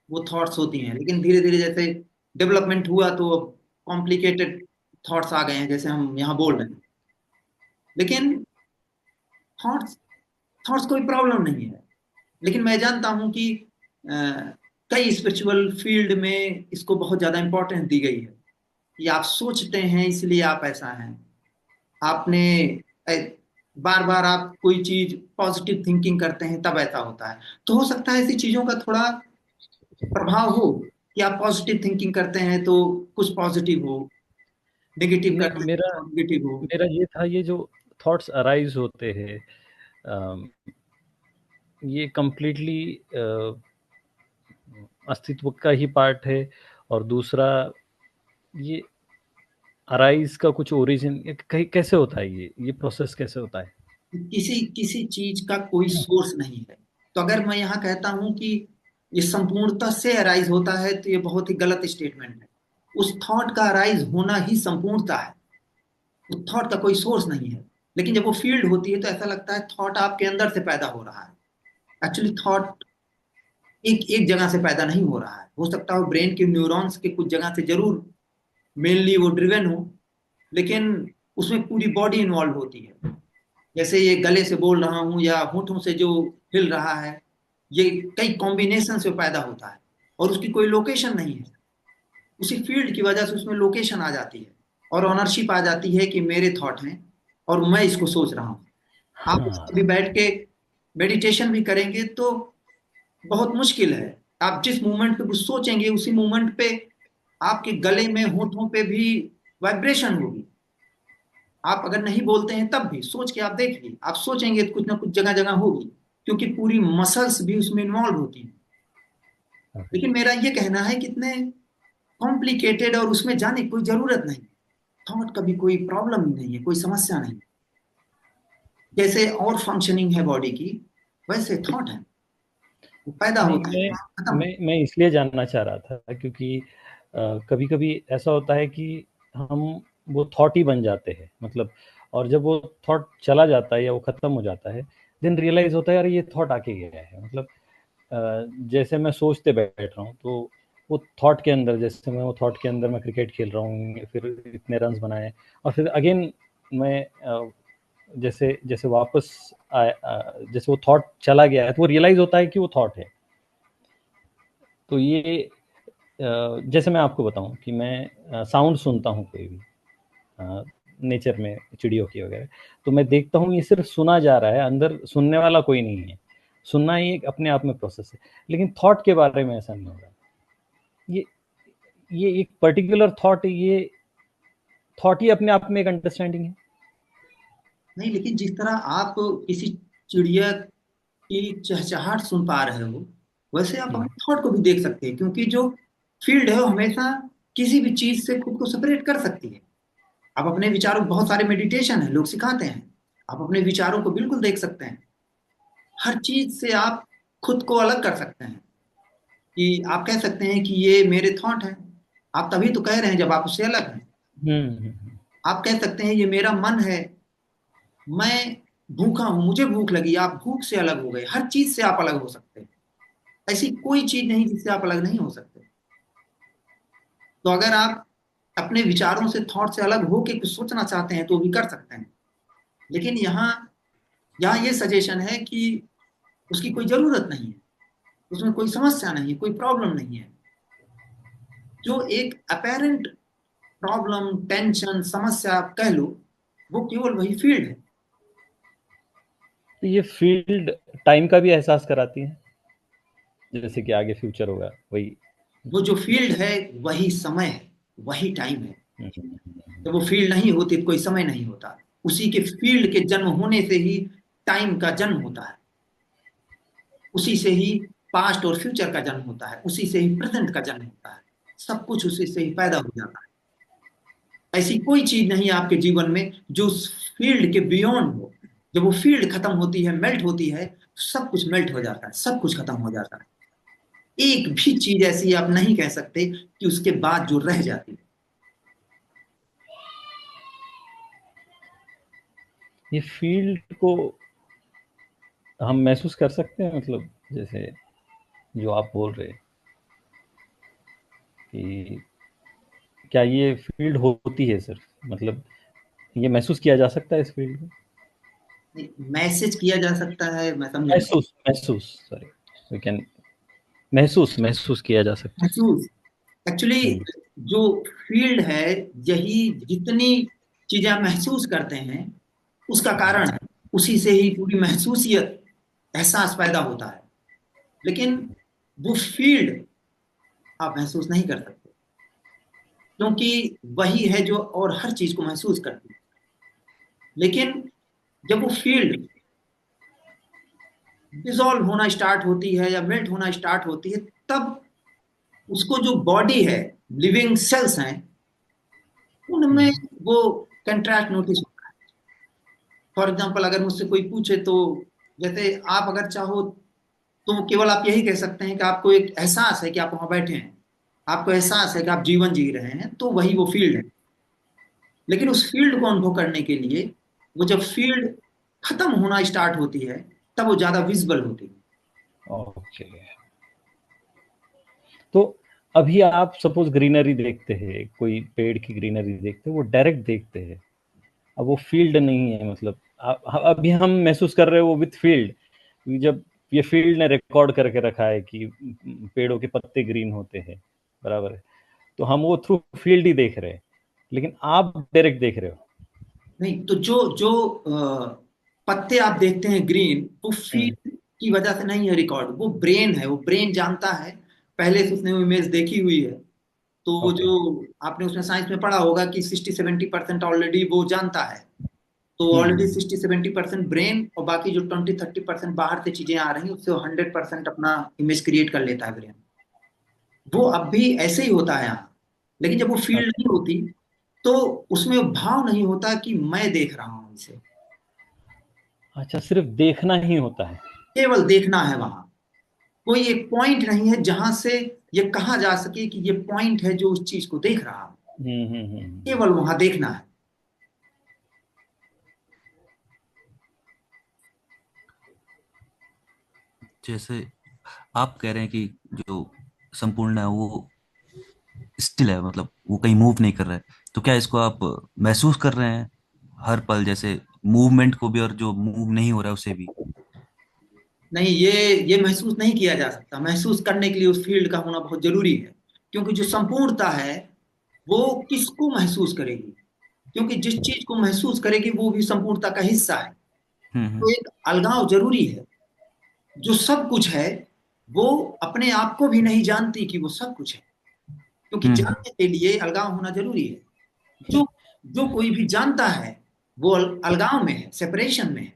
वो थॉट्स होती हैं, लेकिन धीरे धीरे जैसे डेवलपमेंट हुआ तो कॉम्प्लिकेटेड थॉट्स आ गए हैं, जैसे हम यहाँ बोल रहे हैं। लेकिन थॉट्स थॉट्स कोई प्रॉब्लम नहीं है। लेकिन मैं जानता हूं कि अ, कई स्पिरिचुअल फील्ड में इसको बहुत ज्यादा इंपॉर्टेंस दी गई है, कि आप सोचते हैं इसलिए आप ऐसा हैं। आपने बार बार आप कोई चीज पॉजिटिव थिंकिंग करते हैं तब ऐसा होता है। तो हो सकता है ऐसी चीजों का थोड़ा प्रभाव हो, कि आप पॉजिटिव थिंकिंग करते हैं तो कुछ पॉजिटिव हो, नेगेटिव नहीं, करते हैं मेरा तो नेगेटिव हो। मेरा ये था, ये जो थॉट्स अराइज होते हैं, अम, ये कंप्लीटली अस्तित्व का ही पार्ट है, और दूसरा ये अराइज का कुछ ओरिजिन कैसे होता है, ये प्रोसेस कैसे होता है? किसी किसी चीज का कोई सोर्स नहीं है। तो अगर मैं यहाँ कहता हूं कि ये संपूर्णता से अराइज होता है, तो ये बहुत ही गलत स्टेटमेंट है। उस थॉट का अराइज होना ही संपूर्णता है। उस थॉट का कोई सोर्स नहीं है। लेकिन जब वो फील्ड होती है तो ऐसा लगता है थॉट आपके अंदर से पैदा हो रहा है। एक्चुअली थॉट एक एक जगह से पैदा नहीं हो रहा है। हो सकता है ब्रेन के न्यूरॉन्स के कुछ जगह से जरूर मेनली वो ड्रिवन हो, लेकिन उसमें पूरी बॉडी इन्वॉल्व होती है। जैसे ये गले से बोल रहा हूँ या होठों से जो हिल रहा है, ये कई कॉम्बिनेशन से पैदा होता है और उसकी कोई लोकेशन नहीं है। उसी फील्ड की वजह से उसमें लोकेशन आ जाती है और ऑनरशिप आ जाती है कि मेरे थॉट हैं और मैं इसको सोच रहा हूँ। आप हाँ। कभी बैठ के मेडिटेशन भी करेंगे तो बहुत मुश्किल है। आप जिस मोमेंट पे कुछ सोचेंगे उसी मोमेंट पे आपके गले में होठों पे भी वाइब्रेशन होगी। आप अगर नहीं बोलते हैं तब भी सोच के आप देखिए, आप सोचेंगे तो कुछ ना कुछ जगह जगह होगी, क्योंकि पूरी मसल्स भी उसमें इन्वॉल्व होती हैं। लेकिन मेरा ये कहना है कि इतने कॉम्प्लिकेटेड और उसमें जाने की कोई जरूरत नहीं। थॉट का भी कोई प्रॉब्लम ही नहीं है, कोई समस्या नहीं। जैसे और फंक्शनिंग है बॉडी की, वैसे थॉट है, वो पैदा नहीं, होता है खत्म होता मैं इसलिए जानना चाह रहा था क्योंकि कभी कभी ऐसा होता है कि हम वो थॉट ही बन जाते हैं, मतलब, और जब वो थॉट चला जाता है या वो खत्म हो जाता है, देन रियलाइज होता है यार ये थॉट आके गया है। मतलब जैसे मैं सोचते बैठ रहा हूँ तो वो थॉट के अंदर, जैसे मैं वो थॉट के अंदर मैं क्रिकेट खेल रहा हूँ, फिर इतने रन्स बनाए, और फिर अगेन मैं जैसे जैसे वापस जैसे वो थॉट चला गया है तो वो रियलाइज होता है कि वो थॉट है। तो ये जैसे मैं आपको बताऊं कि मैं साउंड सुनता हूँ कोई भी नेचर में, चिड़ियों की वगैरह, तो मैं देखता हूँ ये सिर्फ सुना जा रहा है, अंदर सुनने वाला कोई नहीं है। सुनना ही एक अपने आप में प्रोसेस है। लेकिन थॉट के बारे में ऐसा नहीं होगा। ये ये एक पर्टिकुलर थॉट, ये थॉट ही अपने आप में एक अंडरस्टैंडिंग है। नहीं। लेकिन जिस तरह आप किसी चिड़िया की चहचहाहट सुन पा रहे हो, वैसे आप अपने थॉट को भी देख सकते हैं, क्योंकि जो फील्ड है वो हमेशा किसी भी चीज से खुद को सेपरेट कर सकती है। आप अपने विचारों, बहुत सारे मेडिटेशन है लोग सिखाते हैं, आप अपने विचारों को बिल्कुल देख सकते हैं। हर चीज से आप खुद को अलग कर सकते हैं। कि आप कह सकते हैं कि ये मेरे थॉट हैं, आप तभी तो कह रहे हैं जब आप उससे अलग हैं। हम्म। आप कह सकते हैं ये मेरा मन है, मैं भूखा हूं, मुझे भूख लगी, आप भूख से अलग हो गए। हर चीज से आप अलग हो सकते हैं। ऐसी कोई चीज नहीं जिससे आप अलग नहीं हो सकते। तो अगर आप अपने विचारों से, थॉट से अलग होके कुछ सोचना चाहते हैं तो भी कर सकते हैं। लेकिन यहाँ यहाँ ये सजेशन है कि उसकी कोई जरूरत नहीं है, उसमें कोई समस्या नहीं है, कोई प्रॉब्लम नहीं है। जो एक अपेरेंट प्रॉब्लम, टेंशन, समस्या आप कह लो, वो केवल वही फील्ड है। तो ये फील्ड टाइम का भी एहसास कराती है, जैसे कि आगे फ्यूचर होगा वही। वो जो फील्ड है वही समय है, वही टाइम है। हम्म। जब वो फील्ड नहीं होती तो कोई समय नहीं होता। उसी के फील्ड के जन्म होने से ही टाइम का जन्म होता है। उसी से ही पास्ट और फ्यूचर का जन्म होता है, उसी से ही प्रेजेंट का जन्म होता है। सब कुछ उसी से ही पैदा हो जाता है। ऐसी कोई चीज नहीं है आपके जीवन में जो उस फील्ड के बियॉन्ड हो। जब वो फील्ड खत्म होती है, मेल्ट होती है, तो सब कुछ मेल्ट हो जाता है, सब कुछ खत्म हो जाता है। एक भी चीज ऐसी आप नहीं कह सकते कि उसके बाद जो रह जाती है। ये फील्ड को हम महसूस कर सकते हैं, मतलब जैसे जो आप बोल रहे हैं कि क्या ये फील्ड होती है सिर्फ, मतलब ये महसूस किया जा सकता है इस फील्ड को? मैसेज किया जा सकता है, मैं समझा नहीं। महसूस महसूस सॉरी, वी कैन महसूस महसूस किया जा सकता महसूस, एक्चुअली है। जो फील्ड है, यही जितनी चीजें आप महसूस करते हैं उसका कारण है। उसी से ही पूरी महसूसियत, एहसास पैदा होता है। लेकिन वो फील्ड आप महसूस नहीं कर सकते, क्योंकि वही है जो और हर चीज को महसूस करती है। लेकिन जब वो फील्ड डिसॉल्व होना स्टार्ट होती है या मेल्ट होना स्टार्ट होती है, तब उसको जो बॉडी है, लिविंग सेल्स हैं, उनमें वो कंट्रास्ट नोटिस होता है। फॉर एग्जाम्पल अगर मुझसे कोई पूछे तो, जैसे आप अगर चाहो तो केवल आप यही कह सकते हैं कि आपको एक एहसास है कि आप वहां बैठे हैं, आपको एहसास है कि आप जीवन जी रहे हैं, तो वही वो फील्ड है। लेकिन उस फील्ड को अनुभव करने के लिए, वो जब फील्ड खत्म होना स्टार्ट होती है, तब वो ज्यादा विजिबल होती है। ओके। तो अभी आप सपोज ग्रीनरी देखते हैं, कोई पेड़ की ग्रीनरी देखते हैं, वो डायरेक्ट देखते हैं, अब वो फील्ड नहीं है, मतलब अभी हम महसूस कर रहे हो विथ फील्ड, जब ये फील्ड ने रिकॉर्ड करके रखा है कि पेड़ों के पत्ते ग्रीन होते हैं, बराबर है, तो हम वो थ्रू फील्ड ही देख रहे हैं, लेकिन आप डायरेक्ट देख रहे हो। नहीं, तो जो जो पत्ते आप देखते हैं ग्रीन, वो फील्ड की वजह से नहीं है रिकॉर्ड, वो ब्रेन है, वो ब्रेन जानता है, पहले से उसने वो इमेज देखी हुई है। तो वो ओके। जो आपने उसमें साइंस में पढ़ा होगा कि 60-70% ऑलरेडी वो जानता है। तो ऑलरेडी 60-70% ब्रेन, और बाकी जो 20-30% बाहर से चीजें आ रही हैं, उससे 100% अपना इमेज क्रिएट कर लेता है ब्रेन। वो अब भी ऐसे ही होता है यहाँ। लेकिन जब वो फील्ड नहीं होती, तो उसमें वो भाव नहीं होता कि मैं देख रहा हूं इसे, अच्छा, सिर्फ देखना ही होता है। केवल देखना है वहां। कोई एक पॉइंट नहीं है जहां से ये कहा जा सके कि ये पॉइंट है जो उस चीज को देख रहा है, हम्म। केवल वहां देखना है। जैसे आप कह रहे हैं कि जो संपूर्ण है वो स्टिल है, मतलब वो कहीं मूव नहीं कर रहा है, तो क्या इसको आप महसूस कर रहे हैं हर पल, जैसे मूवमेंट को भी और जो मूव नहीं हो रहा है उसे भी? नहीं, ये महसूस नहीं किया जा सकता। महसूस करने के लिए उस फील्ड का होना बहुत जरूरी है, क्योंकि जो संपूर्णता है वो किसको महसूस करेगी? क्योंकि जिस चीज को महसूस करेगी वो भी संपूर्णता का हिस्सा है। हम्म। तो एक अलगाव जरूरी है। जो सब कुछ है वो अपने आप को भी नहीं जानती कि वो सब कुछ है, क्योंकि हम्म। जानने के लिए अलगाव होना जरूरी है। जो जो कोई भी जानता है वो अलगाव में है, सेपरेशन में है।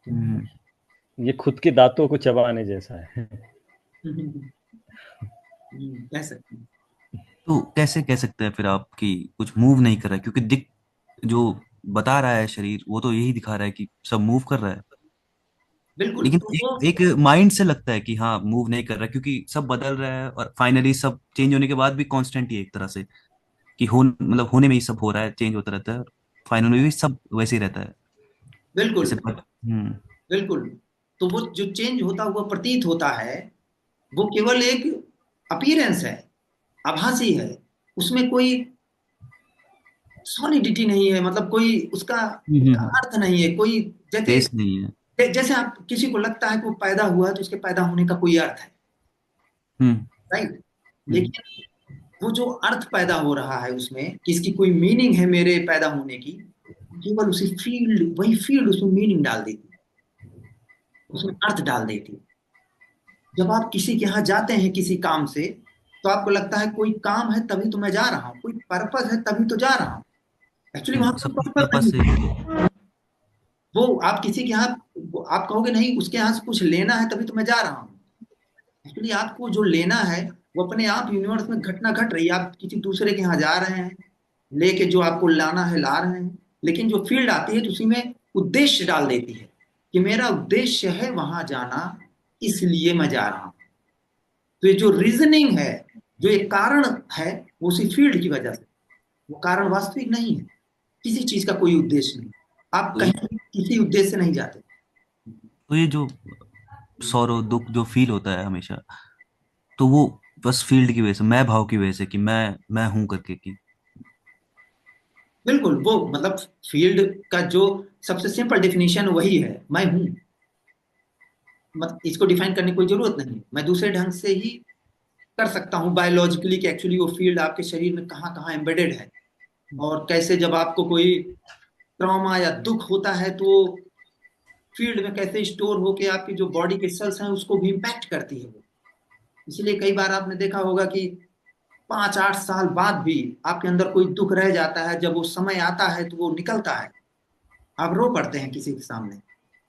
हम्म। ये खुद के दांतों को चबाने जैसा है। कह सकते हैं। तो कैसे कह सकते हैं फिर आप कि कुछ मूव नहीं कर रहा है, क्योंकि दिख जो बता रहा है शरीर वो तो यही दिखा रहा है कि सब मूव कर रहा है, बिल्कुल, लेकिन तो वो एक माइंड से लगता है कि हाँ मूव नहीं कर रहा है, क्योंकि सब बदल रहा है और फाइनली सब चेंज होने के बाद भी कांस्टेंट ही है एक तरह से, कि हो मतलब होने में ही सब हो रहा है, चेंज होता रहता है, फाइनली भी सब वैसे ही रहता है। बिल्कुल जैसे बिल्कुल। तो वो जो चेंज होता हुआ प्रतीत होता है, वो केवल एक अपीयरेंस है, आभासी है। उसमें कोई सॉलिडिटी नहीं है, मतलब कोई उसका अर्थ नहीं है कोई। जैसे बेस नहीं है। जैसे आप किसी को लगता है कि वो पैदा हुआ है तो उसके पैदा होने का कोई अर्थ है, हम्म। राइट? हम्म। लेकिन वो जो अर्थ पैदा हो रहा है उसमें, कि इसकी कोई मीनिंग है मेरे पैदा होने की, केवल उसी फील्ड, वही फील्ड उसमें मीनिंग डाल देती है, उसमें अर्थ डाल देती है। जब आप किसी के यहाँ जाते हैं किसी काम से, तो आपको लगता है कोई काम है तभी तो मैं जा रहा हूँ, कोई पर्पस है तभी तो जा रहा हूँ। एक्चुअली वहां कोई सब कुछ पर्पस पर्पस नहीं से है। ही है। वो आप किसी के यहाँ, आप कहोगे नहीं उसके यहाँ से कुछ लेना है तभी तो मैं जा रहा हूँ। एक्चुअली आपको जो लेना है वो अपने आप यूनिवर्स में घटना घट रही है, आप किसी दूसरे के यहाँ जा रहे हैं, लेके जो आपको लाना है ला रहे हैं। लेकिन जो फील्ड आती है तो उसी में उद्देश्य डाल देती है, कि मेरा उद्देश्य है वहां जाना, इसलिए मैं जा रहा हूँ। तो ये जो रीजनिंग है, जो ये कारण है, वो उसी फील्ड की वजह से। वो कारण वास्तविक नहीं है, किसी चीज का कोई उद्देश्य नहीं। आप तो ये कहीं किसी उद्देश्य से नहीं जाते। तो ये जो सौरो दुख जो फील होता है हमेशा, तो वो बस फील्ड की वजह से, मैं भाव की वजह से, कि मैं हूं करके की। बिल्कुल, वो मतलब फील्ड का जो सबसे सिंपल डेफिनेशन वही है, मैं हूं। मतलब इसको डिफाइन करने की कोई जरूरत नहीं है, मैं दूसरे ढंग से ही कर सकता हूँ बायोलॉजिकली कि एक्चुअली वो फील्ड आपके शरीर में कहाँ कहाँ एम्बेडेड है, और कैसे जब आपको कोई ट्रॉमा या दुख होता है तो फील्ड में कैसे स्टोर होके आपकी जो बॉडी के सेल्स हैं उसको भी इम्पैक्ट करती है वो। इसलिए कई बार आपने देखा होगा कि 5-8 साल बाद भी आपके अंदर कोई दुख रह जाता है, जब वो समय आता है तो वो निकलता है, आप रो पड़ते हैं किसी के सामने,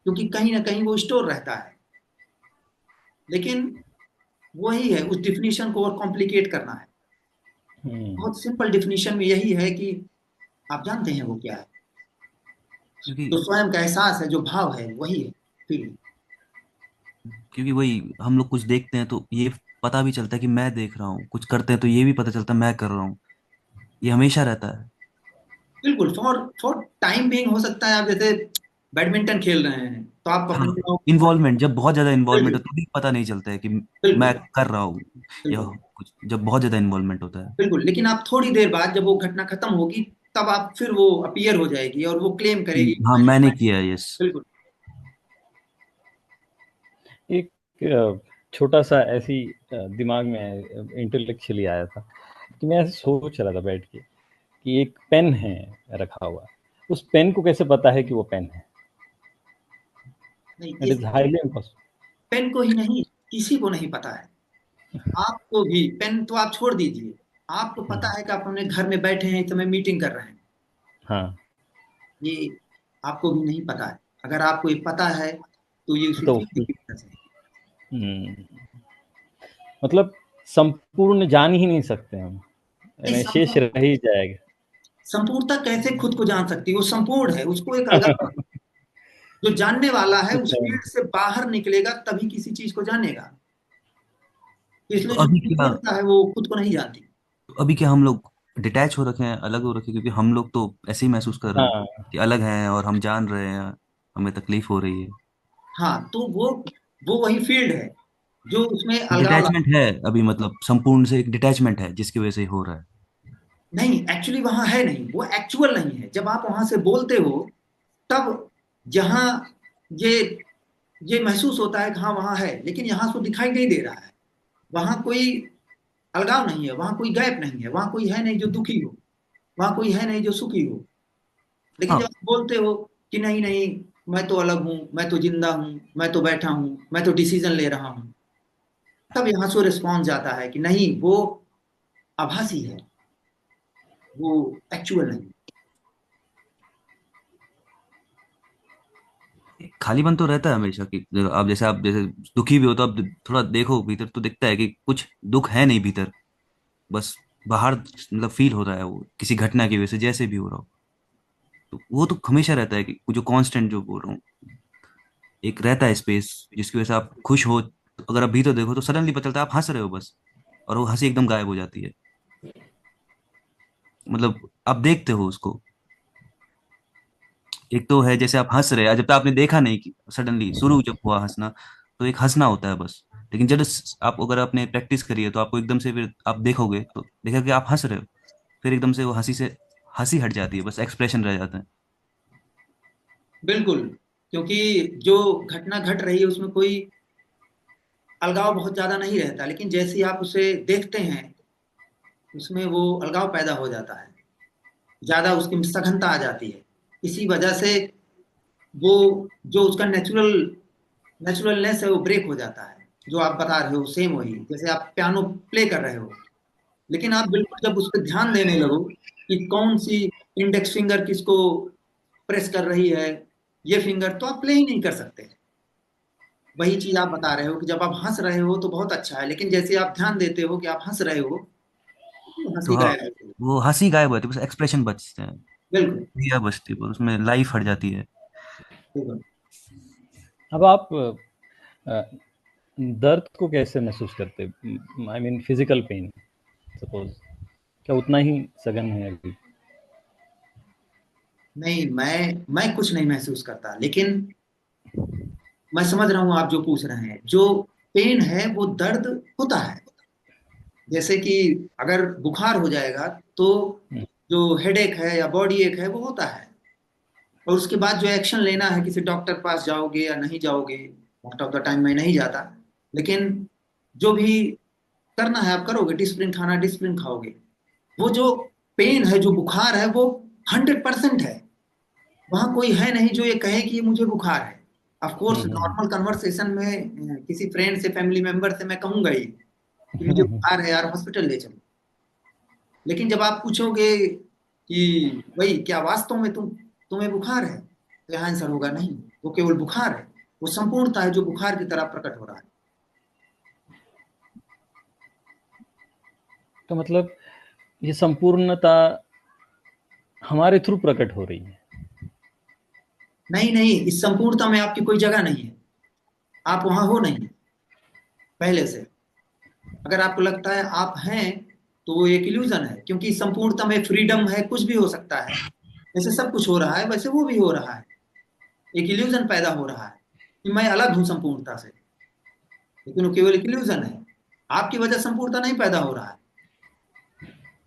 क्योंकि कहीं ना कहीं वो स्टोर रहता है। लेकिन वही है, उस डिफिनीशन को और कॉम्प्लिकेट करना है। बहुत सिंपल डिफिनीशन में यही है कि आप जानते हैं वो क्या है। क्योंकि जो स्वयं का एहसास है, जो भाव है, वही है फीलिंग। क्योंकि वही हम लोग कुछ देखते हैं तो ये पता भी चलता है कि मैं देख रहा हूँ, कुछ करते हैं तो ये भी पता चलता है मैं कर रहा हूँ। ये हमेशा रहता है। बिल्कुल, फॉर फॉर टाइम बीइंग हो सकता है। आप जैसे बैडमिंटन खेल रहे हैं तो आप हाँ, अपने इन्वॉल्वमेंट जब बहुत ज्यादा इन्वॉल्वमेंट बिल्कुल, हो तो भी पता नहीं चलता है कि मैं बिल्कुल, कर रहा हूँ या बिल्कुल, कुछ, जब बहुत ज्यादा इन्वॉल्वमेंट होता है। बिल्कुल। लेकिन आप थोड़ी देर बाद जब वो घटना खत्म होगी, तब आप फिर वो अपीयर हो जाएगी और वो क्लेम करेगी कि हाँ, मैंने किया है, यस। बिल्कुल। एक छोटा सा ऐसी दिमाग में इंटेलेक्चुअली आया था कि मैं ऐसे सोच रहा था बैठ के कि एक पेन है रखा हुआ, उस पेन को कैसे पता है कि वो पेन है? नहीं, इट इस इज हाईली इम्पॉसिबल। पेन को ही नहीं, किसी को नहीं पता है। आपको भी, पेन तो आप छोड़ दीजिए, आपको पता है कि आप अपने घर में बैठे हैं, इस समय मीटिंग कर रहे हैं। हाँ, ये आपको भी नहीं पता है। अगर आपको ये पता है तो ये उसी तो फीलिंग की वजह से है। हम्म, मतलब संपूर्ण जान ही नहीं सकते हम, नहीं, यानी शेष रह ही जाएगा। संपूर्णता कैसे खुद को जान सकती है? वो संपूर्ण है, उसको एक अलग, जो जानने वाला है उस अच्छा, फील्ड से बाहर निकलेगा तभी किसी चीज को जानेगा। तो इसलिए जो संपूर्णता है वो खुद को नहीं जानती। अभी क्या हम लोग डिटैच हो रखे हैं, अलग हो रखे हैं, क्योंकि हम लोग तो ऐसे ही महसूस कर रहे हैं हाँ, कि अलग हैं और हम जान रहे हैं, हमें तकलीफ हो रही है। हाँ, तो वो वही फील्ड है जो उसमें अलगाव डिटैचमेंट है अभी, मतलब संपूर्ण से एक डिटैचमेंट है जिसकी वजह से ही हो रहा है। नहीं, एक्चुअली वहां है नहीं, वो एक्चुअल नहीं है। जब आप वहां से बोलते हो तब जहां ये ये महसूस होता है कि हाँ वहां है, लेकिन यहाँ से दिखाई नहीं दे रहा है। वहां कोई अलगाव नहीं है, वहां कोई गैप नहीं है, वहां कोई है नहीं जो दुखी हो, वहां कोई है नहीं जो सुखी हो। लेकिन जब हाँ, आप बोलते हो कि नहीं नहीं, मैं तो अलग हूँ, मैं तो जिंदा हूँ, मैं तो बैठा हूँ, मैं तो डिसीजन ले रहा हूँ, तब यहाँ से रिस्पॉन्स जाता है कि नहीं, वो आभासी है, वो एक्चुअल नहीं। खालीपन तो रहता है हमेशा कि आप जैसे दुखी भी हो तो आप थोड़ा देखो भीतर तो दिखता है कि कुछ दुख है नहीं भीतर, बस बाहर मतलब फील हो रहा है वो किसी घटना की वजह से, जैसे भी हो रहा हो। तो वो तो हमेशा रहता है कि जो कांस्टेंट जो बोल रहा हूँ, एक रहता है स्पेस जिसकी वजह से आप खुश हो तो अगर आप भीतर देखो तो सडनली पता चलता है आप हंस रहे हो बस, और वो हंसी एकदम गायब हो जाती है। मतलब आप देखते हो उसको। एक तो है जैसे आप हंस रहे हैं, जब तक आपने देखा नहीं कि सडनली शुरू जब हुआ हंसना, तो एक हंसना होता है बस। लेकिन जब आप अगर आपने प्रैक्टिस करी है तो आपको एकदम से फिर आप देखोगे तो देखा कि आप हंस रहे हो, फिर एकदम से वो हंसी से हंसी हट जाती है, बस एक्सप्रेशन रह जाता है। बिल्कुल, क्योंकि जो घटना घट रही है उसमें कोई अलगाव बहुत ज्यादा नहीं रहता, लेकिन जैसे ही आप उसे देखते हैं उसमें वो अलगाव पैदा हो जाता है, ज्यादा उसकी सघनता आ जाती है। इसी वजह से वो जो उसका नेचुरलनेस है वो ब्रेक हो जाता है। जो आप बता रहे हो सेम वही, जैसे आप पियानो प्ले कर रहे हो, लेकिन आप बिल्कुल जब उस पर ध्यान देने लगो कि कौन सी इंडेक्स फिंगर किसको प्रेस कर रही है, ये फिंगर, तो आप प्ले ही नहीं कर सकते। वही चीज आप बता रहे हो कि जब आप हंस रहे हो तो बहुत अच्छा है, लेकिन जैसे आप ध्यान देते हो कि आप हंस रहे हो तो तो हंसी हाँ, गायब हो गई। वो हंसी गायब हो जाती है, बस एक्सप्रेशन बचते हैं, बिल्कुल, क्रिया बचती है, उसमें लाइफ हट जाती है। बिल्कुल। अब आप अ, दर्द को कैसे महसूस करते? I mean physical pain, suppose, क्या उतना ही सघन है अभी? नहीं, मैं कुछ नहीं महसूस करता, लेकिन मैं समझ रहा हूँ आप जो पूछ रहे हैं। जो पेन है वो दर्द होता है। जैसे कि अगर बुखार हो जाएगा तो हम्म, जो हेडेक है या बॉडी एक है वो होता है, और उसके बाद जो एक्शन लेना है, किसी डॉक्टर पास जाओगे या नहीं जाओगे, मोस्ट ऑफ द टाइम मैं नहीं जाता, लेकिन जो भी करना है आप करोगे, डिसिप्लिन खाना डिसिप्लिन खाओगे। वो जो पेन है, जो बुखार है, वो 100% है। वहां कोई है नहीं जो ये कहे कि ये मुझे बुखार है। Of course hmm, normal conversation में किसी फ्रेंड से, फैमिली मेंबर से मैं कहूंगा ही कि मुझे बुखार है यार, हॉस्पिटल ले चलो। लेकिन जब आप पूछोगे कि भाई क्या वास्तव में तुम्हें बुखार है, तो यहाँ आंसर होगा नहीं, वो केवल बुखार है। वो संपूर्णता है जो बुखार की तरह प्रकट हो रहा है। तो मतलब ये संपूर्णता हमारे थ्रू प्रकट हो रही है। नहीं नहीं, इस संपूर्णता में आपकी कोई जगह नहीं है, आप वहां हो नहीं पहले से। अगर आपको लगता है आप हैं तो वो एक इल्यूजन है, क्योंकि संपूर्णता में फ्रीडम है, कुछ भी हो सकता है। जैसे सब कुछ हो रहा है वैसे वो भी हो रहा है। एक इल्यूजन पैदा हो रहा है कि मैं अलग हूं संपूर्णता से, लेकिन वो केवल एक इल्यूजन है। आपकी वजह संपूर्णता नहीं पैदा हो रहा है,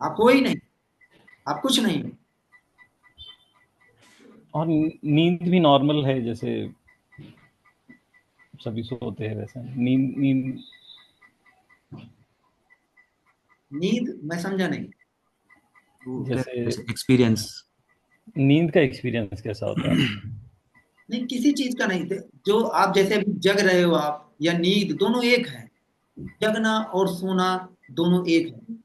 आप हो ही नहीं, आप कुछ नहीं हो। और नींद भी नॉर्मल है, जैसे सभी सोते हैं वैसे नींद नींद नींद मैं समझा नहीं। जैसे एक्सपीरियंस। नींद का एक्सपीरियंस कैसा होता है आपका? नहीं, किसी चीज का नहीं थे। जो आप जैसे अभी जग रहे हो आप, या नींद, दोनों एक है। जगना और सोना दोनों एक है।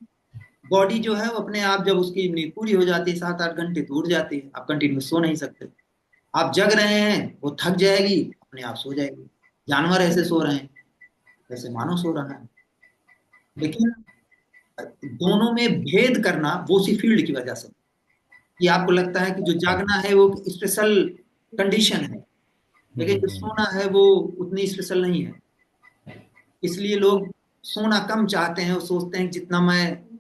बॉडी जो है वो अपने आप जब उसकी नींद पूरी हो जाती है 7-8 घंटे तो उठ जाती है, आप कंटिन्यू सो नहीं सकते। आप जग रहे हैं, वो थक जाएगी, अपने आप सो जाएगी। जानवर ऐसे सो रहे हैं, जैसे मानव सो रहा है। लेकिन दोनों में भेद करना वो उसी फील्ड की वजह से, कि आपको लगता है कि जो जागना है वो स्पेशल कंडीशन है, लेकिन जो सोना है वो उतनी स्पेशल नहीं है। इसलिए लोग सोना कम चाहते हैं, वो सोचते हैं कि जितना मैं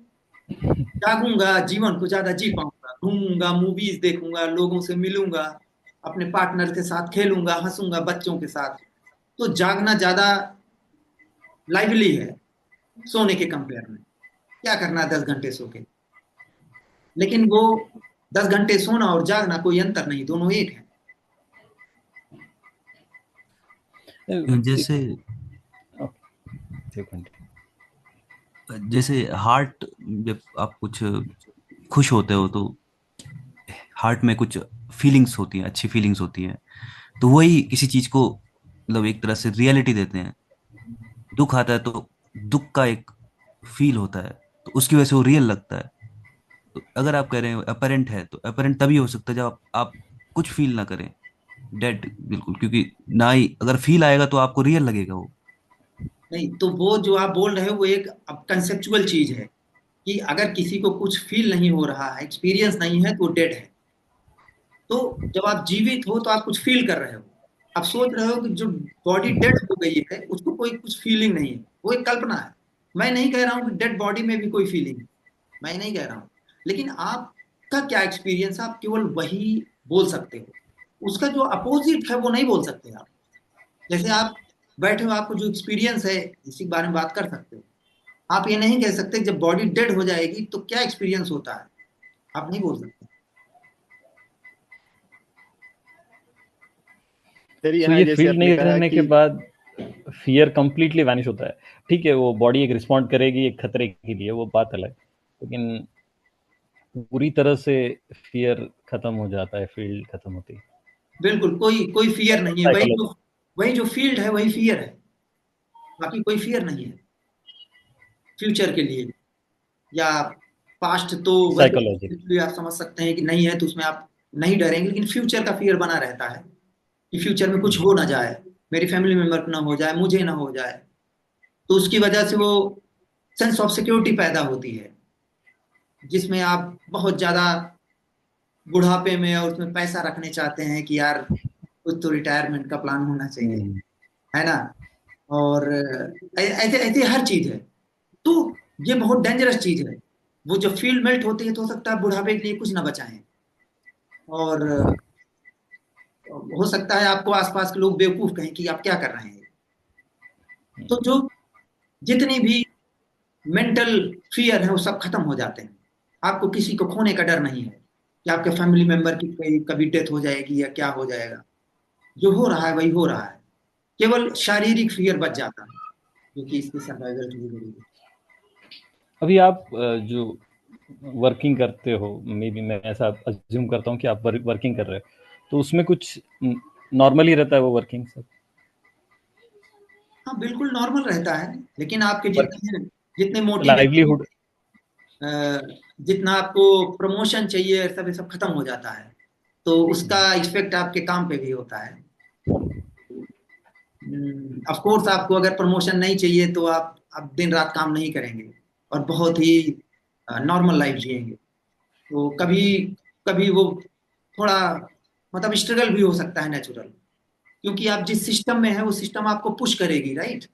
जागूंगा जीवन को ज्यादा जी पाऊंगा, घूमूंगा, मूवीज देखूंगा, लोगों से मिलूंगा, अपने पार्टनर के साथ खेलूंगा, हंसूंगा बच्चों के साथ। तो जागना ज्यादा लाइवली है सोने के कंपेयर में। क्या करना है 10 घंटे सो के? लेकिन वो 10 घंटे सोना और जागना कोई अंतर नहीं, दोनों एक है। जैसे जैसे हार्ट, जब आप कुछ खुश होते हो तो हार्ट में कुछ फीलिंग्स होती हैं, अच्छी फीलिंग्स होती हैं। तो वही किसी चीज को मतलब एक तरह से रियलिटी देते हैं। दुख आता है तो दुख का एक फील होता है, तो उसकी वजह से वो रियल लगता है। तो अगर आप कह रहे हो अपरेंट है, तो अपरेंट तभी हो सकता है जब आप कुछ फील ना करें, डेड बिल्कुल, क्योंकि ना ही अगर फील आएगा तो आपको रियल लगेगा वो। नहीं तो वो जो आप बोल रहे हो वो एक अब कंसेप्चुअल चीज है, कि अगर किसी को कुछ फील नहीं हो रहा है, एक्सपीरियंस नहीं है, तो डेड है। तो जब आप जीवित हो तो आप कुछ फील कर रहे हो। आप सोच रहे हो कि जो बॉडी डेड हो गई है उसको कोई कुछ फीलिंग नहीं है, वो एक कल्पना है। मैं नहीं कह रहा हूं कि डेड बॉडी में भी कोई फीलिंग है, मैं नहीं कह रहा हूं। लेकिन आपका क्या एक्सपीरियंस, आप केवल वही बोल सकते हो। उसका जो अपोजिट है वो नहीं बोल सकते आप। जैसे आप बैठे हो, आपको जो एक्सपीरियंस है इसी के बारे में बात कर सकते हो। आप ये नहीं कह सकते जब बॉडी डेड हो जाएगी तो क्या एक्सपीरियंस होता है, आप नहीं बोल सकते। सर सो यहाँ ये जैसे फील्ड आपने नहीं कहा रहने के कि बाद फियर कंप्लीटली वैनिश होता है। ठीक है, वो बॉडी एक रिस्पॉन्ड करेगी एक खतरे के लिए, वो बात अलग। लेकिन पूरी तरह से फियर खत्म हो जाता है, फील्ड खत्म होती है। बिल्कुल कोई कोई फियर नहीं है, साइकोलॉजी। वही जो फील्ड है वही फियर है, बाकी कोई फियर नहीं है फ्यूचर के लिए। या पास्ट तो साइकोलॉजी। वैसे आप समझ सकते हैं कि नहीं है तो उसमें आप नहीं डरेंगे, लेकिन फ्यूचर का फियर बना रहता है कि फ्यूचर में कुछ हो ना जाए, मेरी फैमिली मेंबर को ना हो जाए, मुझे ना हो जाए। तो उसकी वजह से वो सेंस ऑफ सिक्योरिटी पैदा होती है, जिसमें आप बहुत ज्यादा बुढ़ापे में और उसमें पैसा रखने चाहते हैं कि यार कुछ तो रिटायरमेंट का प्लान होना चाहिए, हम्म। है ना। और ऐसे ऐसे हर चीज है। तो ये बहुत डेंजरस चीज है। वो जब फील्ड मेल्ट होती है तो हो सकता है बुढ़ापे के लिए कुछ ना बचाएं, और हो सकता है आपको आसपास के लोग बेवकूफ कहें कि आप क्या कर रहे हैं। तो जो जितनी भी मेंटल फियर है वो सब खत्म हो जाते हैं। आपको किसी को खोने का डर नहीं है कि आपके फैमिली मेंबर की कभी डेथ हो जाएगी या क्या हो जाएगा। जो हो रहा है वही हो रहा है, केवल शारीरिक फियर बच जाता है, जो कि इसके सर्वाइवल के लिए जरूरी है। अभी आप जो वर्किंग करते हो, मे बी मैं ऐसा अज्यूम करता हूँ कि आप वर्किंग कर रहे हो, तो उसमें कुछ नॉर्मली रहता है वो वर्किंग सब? हाँ बिल्कुल नॉर्मल रहता है, लेकिन आपके वर्क जितने जितने मोटिवेशन, लाइवलीहुड। जितना आपको प्रमोशन चाहिए, सब ये सब खत्म हो जाता है। तो उसका इफेक्ट आपके काम पे भी होता है। ऑफ कोर्स आपको अगर प्रमोशन नहीं चाहिए तो आप दिन रात काम नहीं करेंगे, और बहुत ही नॉर्मल लाइफ जिएंगे। तो कभी कभी वो थोड़ा मतलब स्ट्रगल भी हो सकता है नेचुरल, क्योंकि आप जिस सिस्टम में है वो सिस्टम आपको पुश करेगी, राइट,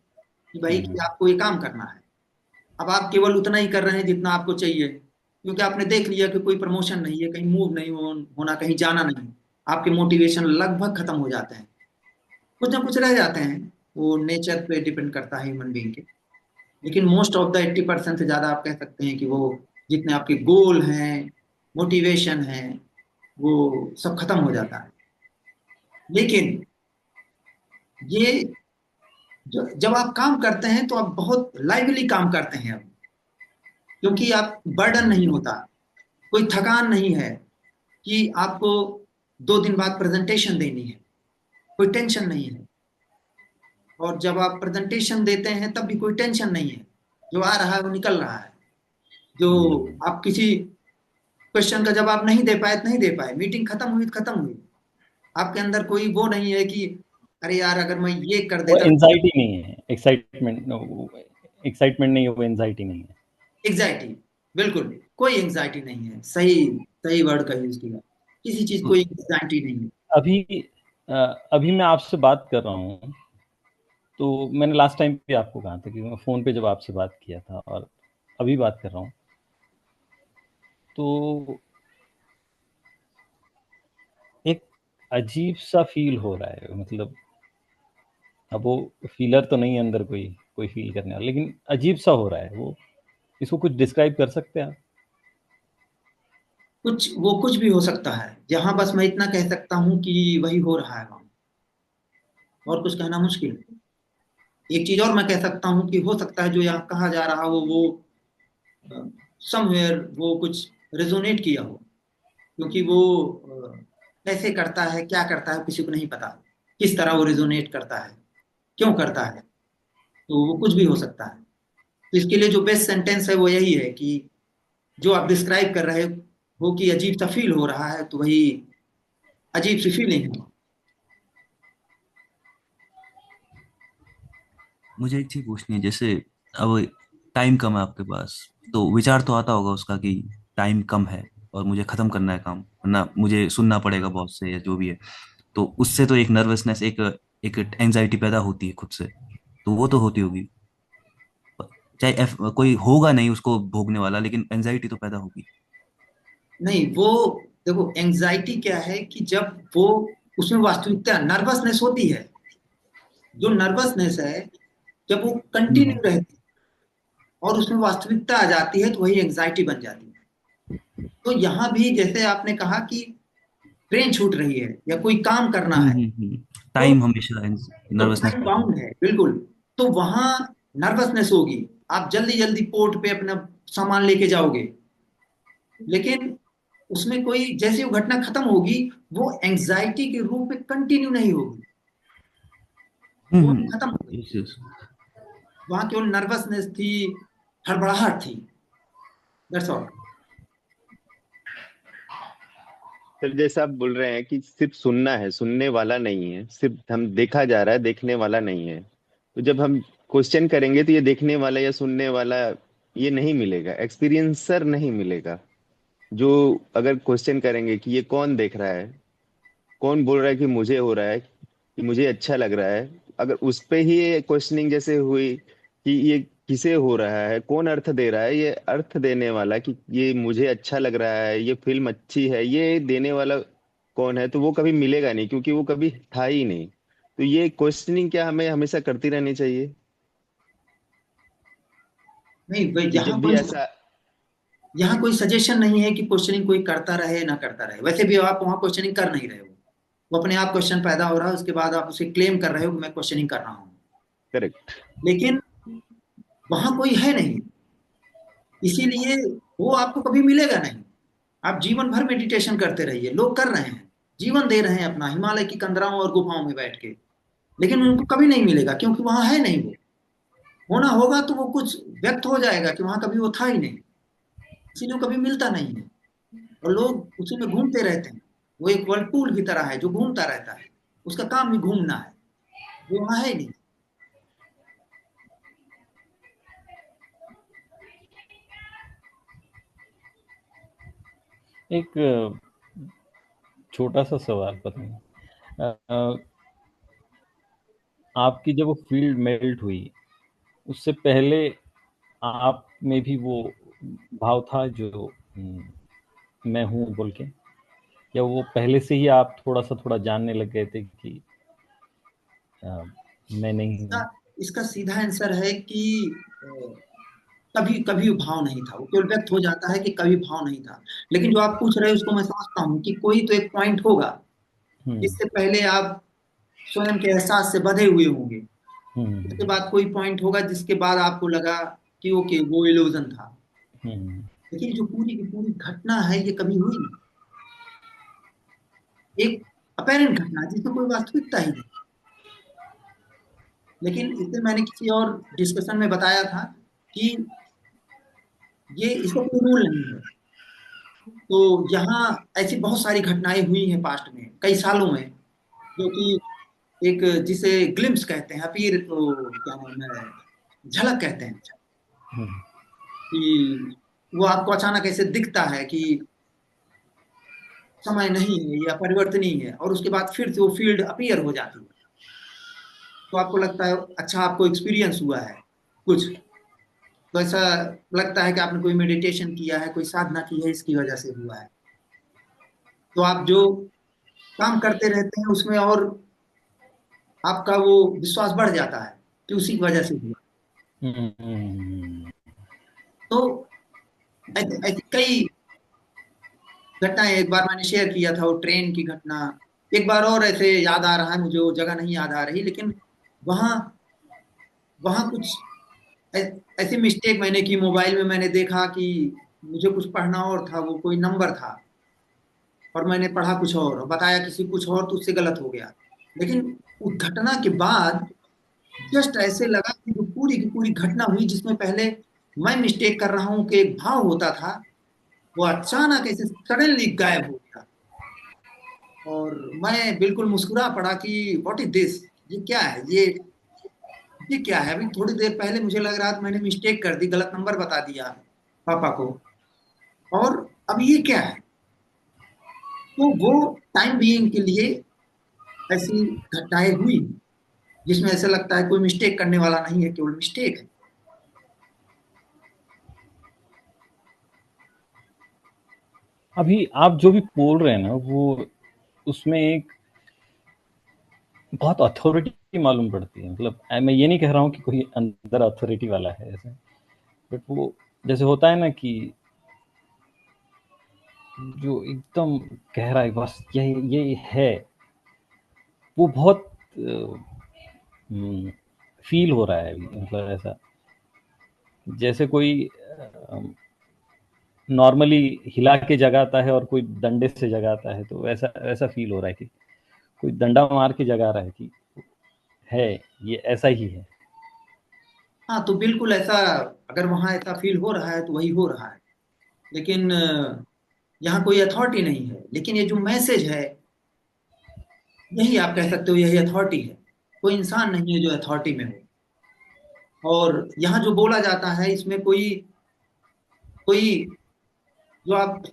कि भाई कि हम्म। आपको ये काम करना है। अब आप केवल उतना ही कर रहे हैं जितना आपको चाहिए, क्योंकि आपने देख लिया कि कोई प्रमोशन नहीं है, कहीं मूव नहीं होना, कहीं जाना नहीं, आपके मोटिवेशन लगभग खत्म हो जाते हैं। कुछ ना कुछ रह जाते हैं, वो नेचर पे डिपेंड करता है ह्यूमन बीइंग के। लेकिन मोस्ट ऑफ द 80% से ज्यादा आप कह सकते हैं कि वो जितने आपके गोल हैं, मोटिवेशन है, वो सब खत्म हो जाता है। लेकिन ये जब आप काम करते हैं तो आप बहुत लाइवली काम करते हैं अब, क्योंकि आप बर्डन नहीं होता, कोई थकान नहीं है कि आपको 2 दिन बाद प्रेजेंटेशन देनी है, कोई टेंशन नहीं है। और जब आप प्रेजेंटेशन देते हैं तब भी कोई टेंशन नहीं है, जो आ रहा है वो निकल रहा है। जो आप किसी क्वेश्चन का जवाब नहीं दे पाए तो नहीं दे पाए, मीटिंग खत्म हुई तो खत्म हुई। आपके अंदर कोई वो नहीं है कि अरे यार अगर मैं ये कर वो देता। एंजाइटी नहीं है, एक्साइटमेंट नहीं है, वो एंजाइटी नहीं है। एग्जैक्टली, बिल्कुल कोई एंग्जाइटी नहीं है, सही सही वर्ड का यूज किया, किसी चीज तो कोई एंग्जाइटी नहीं है। अभी अभी मैं आपसे बात कर रहा हूँ, तो मैंने लास्ट टाइम भी आपको कहा था कि मैं फ़ोन पे जब आपसे बात किया था और अभी बात कर रहा हूँ, तो एक अजीब-सा फ़ील हो रहा है। मतलब अब वो फ़ीलर तो नहीं है अंदर कोई, कोई फ़ील करने वाला, लेकिन अजीब-सा हो रहा है वो। इसको कुछ डिस्क्राइब कर सकते हैं आप? कुछ भी हो सकता है, जहां बस मैं इतना कह सकता हूं कि वही हो रहा है वहां, और कुछ कहना मुश्किल है। एक चीज और मैं कह सकता हूं कि हो सकता है जो यहाँ कहा जा रहा हो वो समवेयर वो कुछ रेजोनेट किया हो, क्योंकि वो कैसे करता है, क्या करता है, किसी को नहीं पता किस तरह वो रेजोनेट करता है, क्यों करता है। तो वो कुछ भी हो सकता है। तो इसके लिए जो बेस्ट सेंटेंस है वो यही है कि जो आप डिस्क्राइब कर रहे हो कि अजीब सा फील हो रहा है, तो वही अजीब सी फीलिंग है। मुझे एक चीज पूछनी है, जैसे अब टाइम कम है आपके पास, तो विचार तो आता होगा उसका कि टाइम कम है और मुझे खत्म करना है काम, वरना मुझे सुनना पड़ेगा बॉस से या जो भी है। तो उससे तो एक नर्वसनेस, एक एक एंजाइटी पैदा होती है खुद से, तो वो तो होती होगी। चाहे कोई होगा नहीं उसको भोगने वाला, लेकिन एंजाइटी तो पैदा होगी। नहीं, वो देखो एंजाइटी क्या है कि जब वो उसमें वास्तविकता नर्वसनेस होती है, जो नर्वसनेस है जब वो हम्म। कंटिन्यू रहती है और उसमें वास्तविकता आ जाती है तो वही एंजाइटी बन जाती है। तो यहाँ भी जैसे आपने कहा कि ट्रेन छूट रही है या कोई काम करना है, तो टाइम हमेशा नर्वसनेस टाइम पैदा बाउंड है बिल्कुल। तो वहां नर्वसनेस होगी, आप जल्दी जल्दी पोर्ट पे अपना सामान लेके जाओगे, लेकिन उसमें कोई जैसे वो घटना खत्म होगी वो एंजाइटी के रूप में कंटिन्यू नहीं होगी, वो खत्म हो गई। Yes yes. वहां केवल नर्वसनेस थी, हड़बड़ाहट थी, दैट्स ऑल। सर जैसा आप बोल रहे हैं कि सिर्फ सुनना है, सुनने वाला नहीं है, सिर्फ हम देखा जा रहा है, देखने वाला नहीं है। तो जब हम क्वेश्चन करेंगे तो ये देखने वाला या सुनने वाला ये नहीं मिलेगा, एक्सपीरियंसर नहीं मिलेगा। जो अगर क्वेश्चन करेंगे कि ये कौन देख रहा है, कौन बोल रहा है कि मुझे हो रहा है, कि मुझे अच्छा लग रहा है, अगर उस पे ही क्वेश्चनिंग जैसे हुई कि ये किसे हो रहा है, कौन अर्थ दे रहा है, ये अर्थ देने वाला कि ये मुझे अच्छा लग रहा है, ये फिल्म अच्छी है, ये देने वाला कौन है, तो वो कभी मिलेगा नहीं, क्योंकि वो कभी था ही नहीं। तो ये क्वेश्चनिंग क्या हमें हमेशा करती रहनी चाहिए नहीं भाई, कि जब भी ऐसा। यहाँ कोई सजेशन नहीं है कि क्वेश्चनिंग कोई करता रहे ना करता रहे, वैसे भी आप वहाँ क्वेश्चनिंग कर नहीं रहे हो, वो अपने आप क्वेश्चन पैदा हो रहा है, उसके बाद आप उसे क्लेम कर रहे हो कि मैं क्वेश्चनिंग कर रहा हूँ। करेक्ट। लेकिन वहां कोई है नहीं, इसीलिए वो आपको कभी मिलेगा नहीं। आप जीवन भर मेडिटेशन करते रहिए, लोग कर रहे हैं, जीवन दे रहे हैं अपना हिमालय की कंदराओं और गुफाओं में बैठ के, लेकिन उनको कभी नहीं मिलेगा, क्योंकि वहां है नहीं वो। होना होगा तो वो कुछ व्यक्त हो जाएगा कि वहां कभी वो था ही नहीं, इसीलिए वो कभी मिलता नहीं है। और लोग उसी में घूमते रहते हैं। वो एक वर्लपूल की तरह है जो घूमता रहता है, उसका काम भी घूमना है, वो वहां है ही नहीं। एक छोटा सा सवाल, पता नहीं आपकी जब वो फील्ड मेल्ट हुई, उससे पहले आप में भी वो भाव था जो मैं हूँ बोल के, या वो पहले से ही आप थोड़ा जानने लग गए थे कि मैं नहीं हूँ? इसका सीधा आंसर है कि कभी कभी भाव नहीं था, वो केवल व्यक्त हो जाता है कि कभी भाव नहीं था। लेकिन जो आप पूछ रहे हो उसको मैं समझता हूँ कि कोई तो एक पॉइंट होगा जिससे पहले आप स्वयं के एहसास से बंधे हुए होंगे, उसके बाद कोई पॉइंट होगा जिसके बाद आपको लगा कि ओके वो इल्यूजन था। लेकिन जो पूरी की पूरी घटना है ये कभी हुई नहीं, एक अपेरेंट घटना जिसमें कोई वास्तविकता ही नहीं। लेकिन इसे मैंने किसी और डिस्कशन में बताया था कि ये इसका कोई रूल नहीं है। तो यहाँ ऐसी बहुत सारी घटनाएं हुई हैं पास्ट में कई सालों में, जो कि एक जिसे ग्लिम्स कहते हैं, अपीर क्या नाम है, झलक कहते हैं, कि वो आपको अचानक ऐसे दिखता है कि समय नहीं है या परिवर्तनीय है, और उसके बाद फिर से वो फील्ड अपीयर हो जाती है। तो आपको लगता है अच्छा, आपको एक्सपीरियंस हुआ है कुछ, तो ऐसा लगता है कि आपने कोई मेडिटेशन किया है, कोई साधना की है, इसकी वजह से हुआ है। तो आप जो काम करते रहते हैं उसमें और आपका वो विश्वास बढ़ जाता है कि उसी की वजह से हुआ। तो ऐसी कई घटनाएं, एक बार मैंने शेयर किया था वो ट्रेन की घटना। एक बार और ऐसे याद आ रहा है मुझे, वो जगह नहीं याद आ रही, लेकिन वहां वहां कुछ ऐसी मिस्टेक मैंने की। मोबाइल में मैंने देखा कि मुझे कुछ पढ़ना और था, वो कोई नंबर था, और मैंने पढ़ा कुछ और बताया किसी कुछ और, तो उससे गलत हो गया। लेकिन उस घटना के बाद जस्ट ऐसे लगा कि जो पूरी की पूरी घटना हुई जिसमें पहले मैं मिस्टेक कर रहा हूं कि एक भाव होता था, वो अचानक ऐसे सडनली गायब हो गया। और मैं बिल्कुल मुस्कुरा पड़ा कि व्हाट इज दिस, ये क्या है, ये क्या है। अभी थोड़ी देर पहले मुझे लग रहा था मैंने मिस्टेक कर दी, गलत नंबर बता दिया पापा को, और अब ये क्या है। तो वो टाइम बीइंग के लिए ऐसी घटनाएं हुई जिसमें ऐसा लगता है कोई मिस्टेक करने वाला नहीं है, केवल मिस्टेक है। अभी आप जो भी बोल रहे हैं ना, वो उसमें एक बहुत अथॉरिटी मालूम पड़ती है। मतलब मैं ये नहीं कह रहा हूँ कि कोई अंदर अथॉरिटी वाला है ऐसे, बट वो जैसे होता है ना कि जो एकदम गहरा है, बस ये है, वो बहुत फील हो रहा है अभी। मतलब ऐसा जैसे कोई नॉर्मली हिला के जगाता है और कोई डंडे से जगाता है, तो ऐसा ऐसा फील हो रहा है कि कोई डंडा मार के जगा रहा है कि है, ये ऐसा ही है। हाँ, तो बिल्कुल ऐसा, अगर वहां ऐसा फील हो रहा है तो वही हो रहा है। लेकिन यहाँ कोई अथॉरिटी नहीं है, लेकिन ये जो मैसेज है, यही आप कह सकते हो, यही अथॉरिटी है। कोई इंसान नहीं है जो अथॉरिटी में हो। और यहाँ जो बोला जाता है इसमें कोई कोई जो आप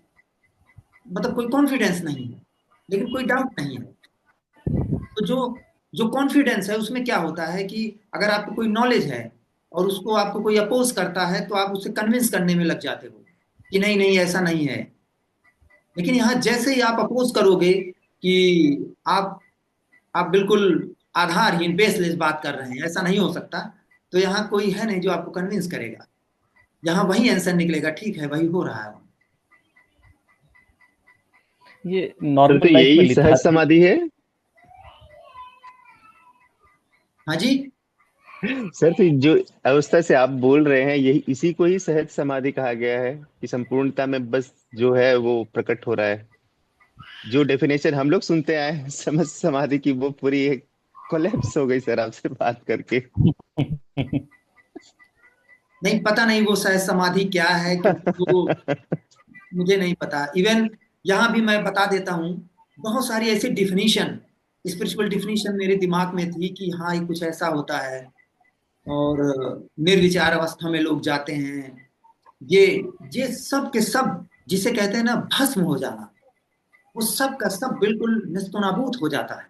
मतलब कोई कॉन्फिडेंस नहीं है, लेकिन कोई डाउट नहीं है। तो जो जो कॉन्फिडेंस है उसमें क्या होता है कि अगर आपको कोई नॉलेज है और उसको आपको कोई अपोज करता है, तो आप उसे कन्विंस करने में लग जाते हो कि नहीं नहीं ऐसा नहीं है। लेकिन यहाँ जैसे ही आप अपोज करोगे कि आप बिल्कुल आधारहीन बेसलेस बात कर रहे हैं, ऐसा नहीं हो सकता, तो यहाँ कोई है नहीं जो आपको कन्विंस करेगा। यहाँ वही आंसर निकलेगा, ठीक है वही हो रहा है। ये सर तो नॉर्मल लाइफ में यही सहज लिथार्जी। समाधि है। हाँ जी। सर तो जो अवस्था से आप बोल रहे हैं, यही इसी को ही सहज समाधि कहा गया है कि संपूर्णता में बस जो है वो प्रकट हो रहा है। जो डेफिनेशन हम लोग सुनते आए हैं समझ समाधि की, वो पूरी एक कोलैप्स हो गई सर आपसे बात करके। नहीं, पता नहीं वो शायद समाधि क्या है, क्योंकि वो मुझे नहीं पता। इवन यहाँ भी मैं बता देता हूँ, बहुत सारी ऐसी डिफिनीशन, स्पिरिचुअल डिफिनीशन मेरे दिमाग में थी कि हाँ ये कुछ ऐसा होता है, और निर्विचार अवस्था में लोग जाते हैं। ये ये सब के सब जिसे कहते हैं ना भस्म हो जाना, वो सब का सब बिल्कुल नेस्तनाबूत हो जाता है।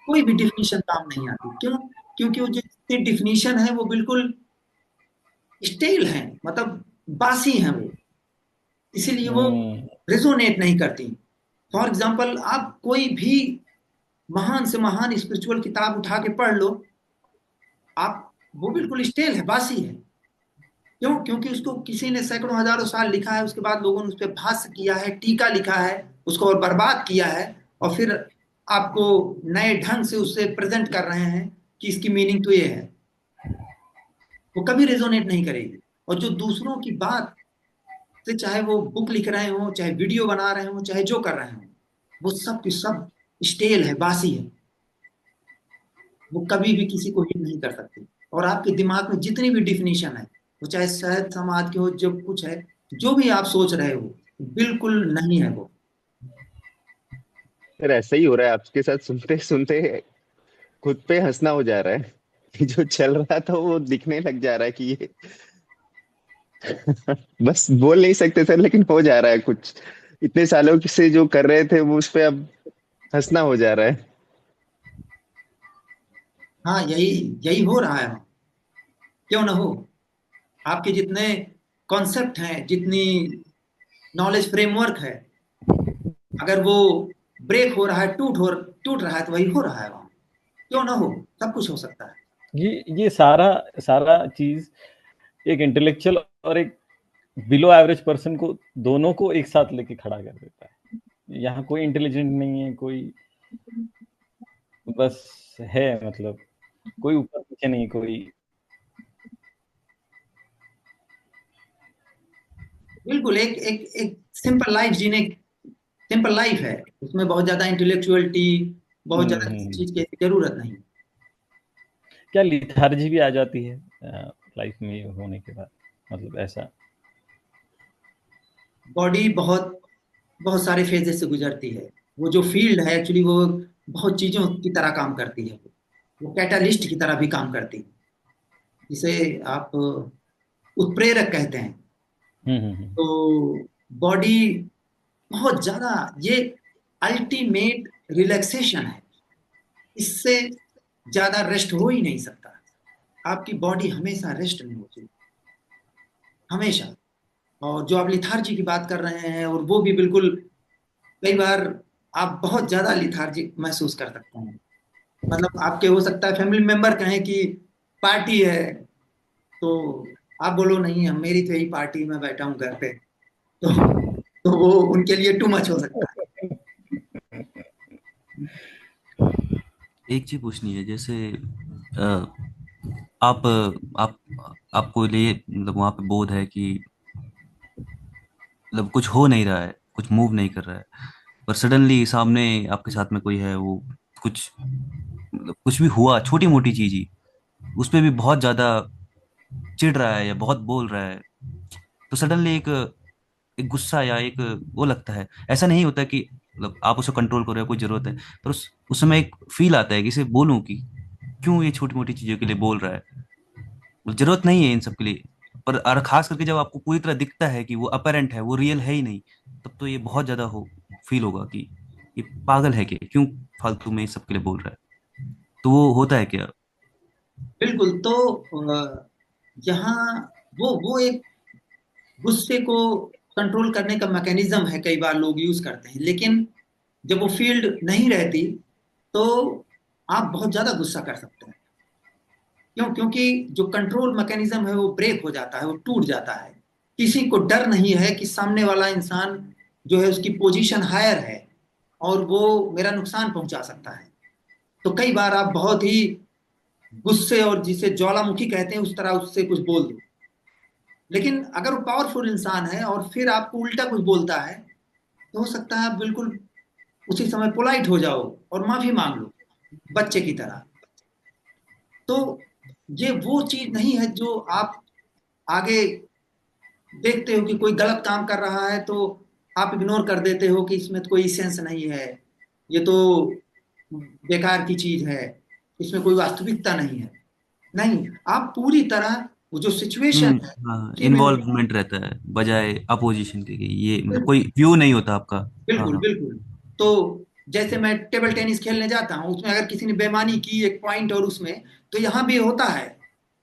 कोई भी डिफिनीशन काम नहीं आती। क्यों? क्योंकि वो जो डिफिनीशन है वो बिल्कुल स्टेल है, मतलब बासी है वो, इसीलिए वो हम्म रेजोनेट नहीं करती। फॉर एग्जाम्पल, आप कोई भी महान से महान स्पिरिचुअल किताब उठा के पढ़ लो, आप वो बिल्कुल स्टेल है, बासी है। क्यों? क्योंकि उसको किसी ने सैकड़ों हजारों साल लिखा है, उसके बाद लोगों ने उस पर भाष्य किया है, टीका लिखा है, उसको और बर्बाद किया है, और फिर आपको नए ढंग से उससे प्रेजेंट कर रहे हैं कि इसकी मीनिंग तो ये है। वो कभी रेजोनेट नहीं करेगी। और जो दूसरों की बात से, चाहे वो बुक लिख रहे हो, चाहे वीडियो बना रहे हो, चाहे जो कर रहे हो, वो सब की सब स्टेल है, बासी है। वो कभी भी किसी को हिट नहीं कर सकती। और आपके दिमाग में जितनी भी डिफिनीशन है, वो चाहे शहद समाज की हो, जो कुछ है, जो भी आप सोच रहे हो, बिल्कुल नहीं है वो। सर ऐसा ही हो रहा है आपके साथ, सुनते सुनते खुद पे हंसना हो जा रहा है कि जो चल रहा था वो दिखने लग जा रहा है कि ये बस बोल नहीं सकते सर, लेकिन हो जा रहा है कुछ। इतने सालों से जो कर रहे थे वो उस पे अब हंसना हो जा रहा है। हाँ, यही यही हो रहा है। क्यों ना हो? आपके जितने कॉन्सेप्ट हैं, जितनी नॉलेज फ्रेमवर्क है, अगर वो ब्रेक हो रहा है, टूट रहा है, तो वही हो रहा है वहां। क्यों ना हो? सब कुछ हो सकता है। ये सारा सारा चीज एक इंटेलेक्चुअल और एक बिलो एवरेज पर्सन को, दोनों को एक साथ लेके खड़ा कर देता है। यहाँ कोई इंटेलिजेंट नहीं है, कोई बस है, मतलब कोई ऊपर नीचे नहीं, कोई। बिल्कुल एक एक एक सिंपल लाइफ जीने, सिंपल लाइफ है, उसमें बहुत ज्यादा इंटेलेक्चुअलिटी, बहुत ज्यादा किसी हम्म। चीज की जरूरत नहीं। क्या लिथार्जी भी आ जाती है लाइफ में होने के बाद, मतलब ऐसा। बॉडी बहुत बहुत सारे फेजेस से गुजरती है। वो जो फील्ड है एक्चुअली, वो बहुत चीजों की तरह काम करती है। वो कैटालिस्ट की तरह भी काम करती है, जिसे आप उत्प्रेरक कहते हैं। हम्म। तो बॉडी बहुत ज्यादा, ये अल्टीमेट रिलैक्सेशन है। इससे ज्यादा रेस्ट हो ही नहीं सकता। आपकी बॉडी हमेशा रेस्ट में होती है, हमेशा। और जो आप लिथार्जी की बात कर रहे हैं, और वो भी बिल्कुल, कई बार आप बहुत ज्यादा लिथार्जिक महसूस कर सकते हैं। मतलब आपके हो सकता है फैमिली मेंबर कहें कि पार्टी है, तो आप बोलो नहीं, हम मेरी तो यही पार्टी में बैठा हूँ घर पे। तो वो उनके लिए टू मच हो सकता है। एक चीज पूछनी है, जैसे अ, आप आप आपको लिए मतलब वहां पे बोध है कि मतलब कुछ हो नहीं रहा है, कुछ मूव नहीं कर रहा है, पर सडनली सामने आपके साथ में कोई है, वो कुछ मतलब कुछ भी हुआ, छोटी मोटी चीज ही, उस पे भी बहुत ज्यादा चिढ़ रहा है या बहुत बोल रहा है, तो सडनली एक एक गुस्सा या एक वो लगता है। ऐसा नहीं होता कि मतलब आप उसे कंट्रोल करो या कोई जरूरत है, पर उस समय एक फील आता है कि इसे बोलूं कि क्यों ये छोटी मोटी चीजों के लिए बोल रहा है, मतलब जरूरत नहीं है इन सब के लिए। पर और खास करके जब आपको पूरी तरह दिखता है कि वो अपरेंट है, वो रियल है ही नहीं, तब तो ये बहुत ज्यादा हो फील होगा कि ये पागल है क्या, क्यों फालतू में इस सब के लिए बोल रहा है। तो वो होता है क्या? बिल्कुल। तो यहाँ वो एक गुस्से को कंट्रोल करने का मैकेनिज्म है, कई बार लोग यूज करते हैं। लेकिन जब वो फील्ड नहीं रहती, तो आप बहुत ज्यादा गुस्सा कर सकते हैं। क्यों? क्योंकि जो कंट्रोल मैकेनिज्म है वो ब्रेक हो जाता है, वो टूट जाता है। किसी को डर नहीं है कि सामने वाला इंसान जो है, उसकी पोजीशन हायर है, और वो मेरा नुकसान पहुंचा सकता है। तो कई बार आप बहुत ही गुस्से, और जिसे ज्वालामुखी कहते हैं, उस तरह उससे कुछ बोल दो। लेकिन अगर वो पावरफुल इंसान है और फिर आपको उल्टा कुछ बोलता है, तो हो सकता है आप बिल्कुल उसी समय पोलाइट हो जाओ और माफी मांग लो, बच्चे की तरह। तो ये वो चीज नहीं है जो आप आगे देखते हो कि कोई गलत काम कर रहा है, तो आप इग्नोर कर देते हो कि इसमें तो कोई सेंस नहीं है, ये तो बेकार की चीज है, इसमें कोई वास्तविकता नहीं है। नहीं, आप पूरी तरह वो जो सिचुएशन है हाँ, कि मैं इन्वॉल्वमेंट रहता है बजाय अपोजिशन के, कि ये मतलब बिल्कुल कोई व्यू नहीं होता आपका। हाँ बिल्कुल हाँ। बिल्कुल। तो जैसे मैं टेबल टेनिस खेलने जाता हूँ, उसमें अगर किसी ने बेईमानी की एक पॉइंट और उसमें, तो यहाँ भी होता है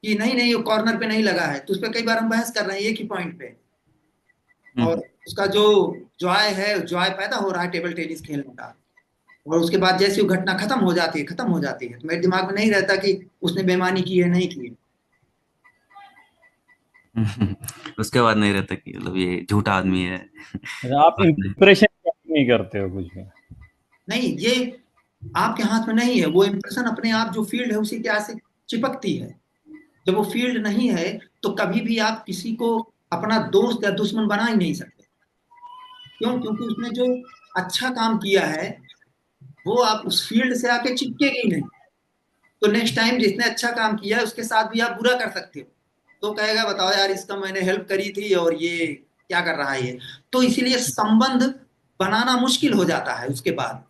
कि नहीं नहीं वो कॉर्नर पे नहीं लगा है, तो उस पर कई बार हम बहस कर रहे हैं एक ही पॉइंट पे, और हम्म उसका जो जॉय है, जॉय पैदा हो रहा है टेबल टेनिस खेलने का, और उसके बाद जैसे वो घटना खत्म हो जाती है, तो मेरे दिमाग में नहीं रहता कि उसने बेईमानी की है नहीं की है। उसके बाद नहीं रहता कि मतलब ये झूठा आदमी है। आप बात नहीं। इंप्रेशन नहीं करते हो कुछ भी। नहीं, ये आपके हाथ में नहीं है, वो इम्प्रेशन अपने आप जो फील्ड है उसी के आस चिपकती है। जब वो फील्ड नहीं है तो कभी भी आप किसी को अपना दोस्त या दुश्मन बना ही नहीं सकते। क्यों? क्योंकि उसने जो अच्छा काम किया है वो आप उस फील्ड से आके चिपकेगा ही नहीं। तो नेक्स्ट टाइम जिसने अच्छा काम किया है उसके साथ भी आप बुरा कर सकते हो, तो कहेगा बताओ यार इसका मैंने हेल्प करी थी और ये क्या कर रहा है ये। तो इसीलिए संबंध बनाना मुश्किल हो जाता है उसके बाद,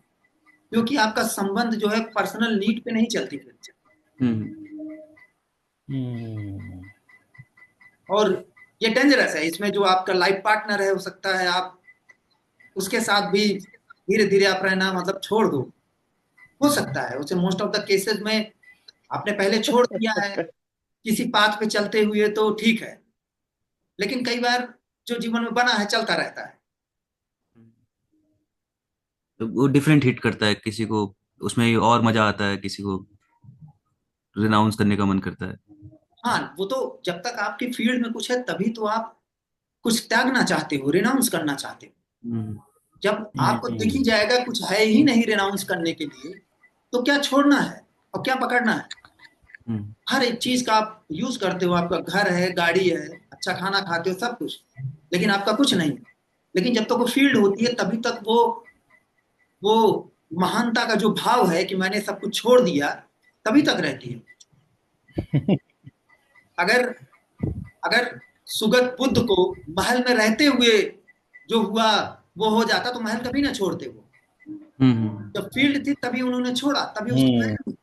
क्योंकि आपका संबंध जो है पर्सनल नीड पे नहीं चलती फिर। हम्म हम्म। और ये डेंजरस है, इसमें जो आपका लाइफ पार्टनर है हो सकता है आप उसके साथ भी धीरे धीरे आप रहना मतलब छोड़ दो, हो सकता है उसे। मोस्ट ऑफ द केसेस में आपने पहले छोड़ दिया है किसी पाथ पे चलते हुए तो ठीक है, लेकिन कई बार जो जीवन में बना है चलता रहता है। तो वो डिफरेंट हिट करता है किसी को, उसमें और मजा आता है, किसी को रिनाउंस करने का मन करता है। हाँ, वो तो जब तक आपकी फील्ड में कुछ है तभी तो आप कुछ त्यागना चाहते हो, रिनाउंस करना चाहते हो। हम्म जब आपको दिख ही हम्म। जाएगा कुछ है ही नहीं रिनाउंस करने के लिए, तो क्या छोड़ना है और क्या पकड़ना है। हम्म हर एक चीज का आप यूज करते हो, आपका घर है, गाड़ी है, अच्छा खाना खाते हो, सब कुछ, लेकिन आपका कुछ नहीं। लेकिन जब तक वो फील्ड होती है तभी तक वो महानता का जो भाव है कि मैंने सब कुछ छोड़ दिया, तभी तक रहती है। अगर अगर सुगत बुद्ध को महल में रहते हुए जो हुआ वो हो जाता तो महल कभी ना छोड़ते वो। हम्म। जब फील्ड थी तभी उन्होंने छोड़ा, तभी उसकी हम्म। वैल्यू।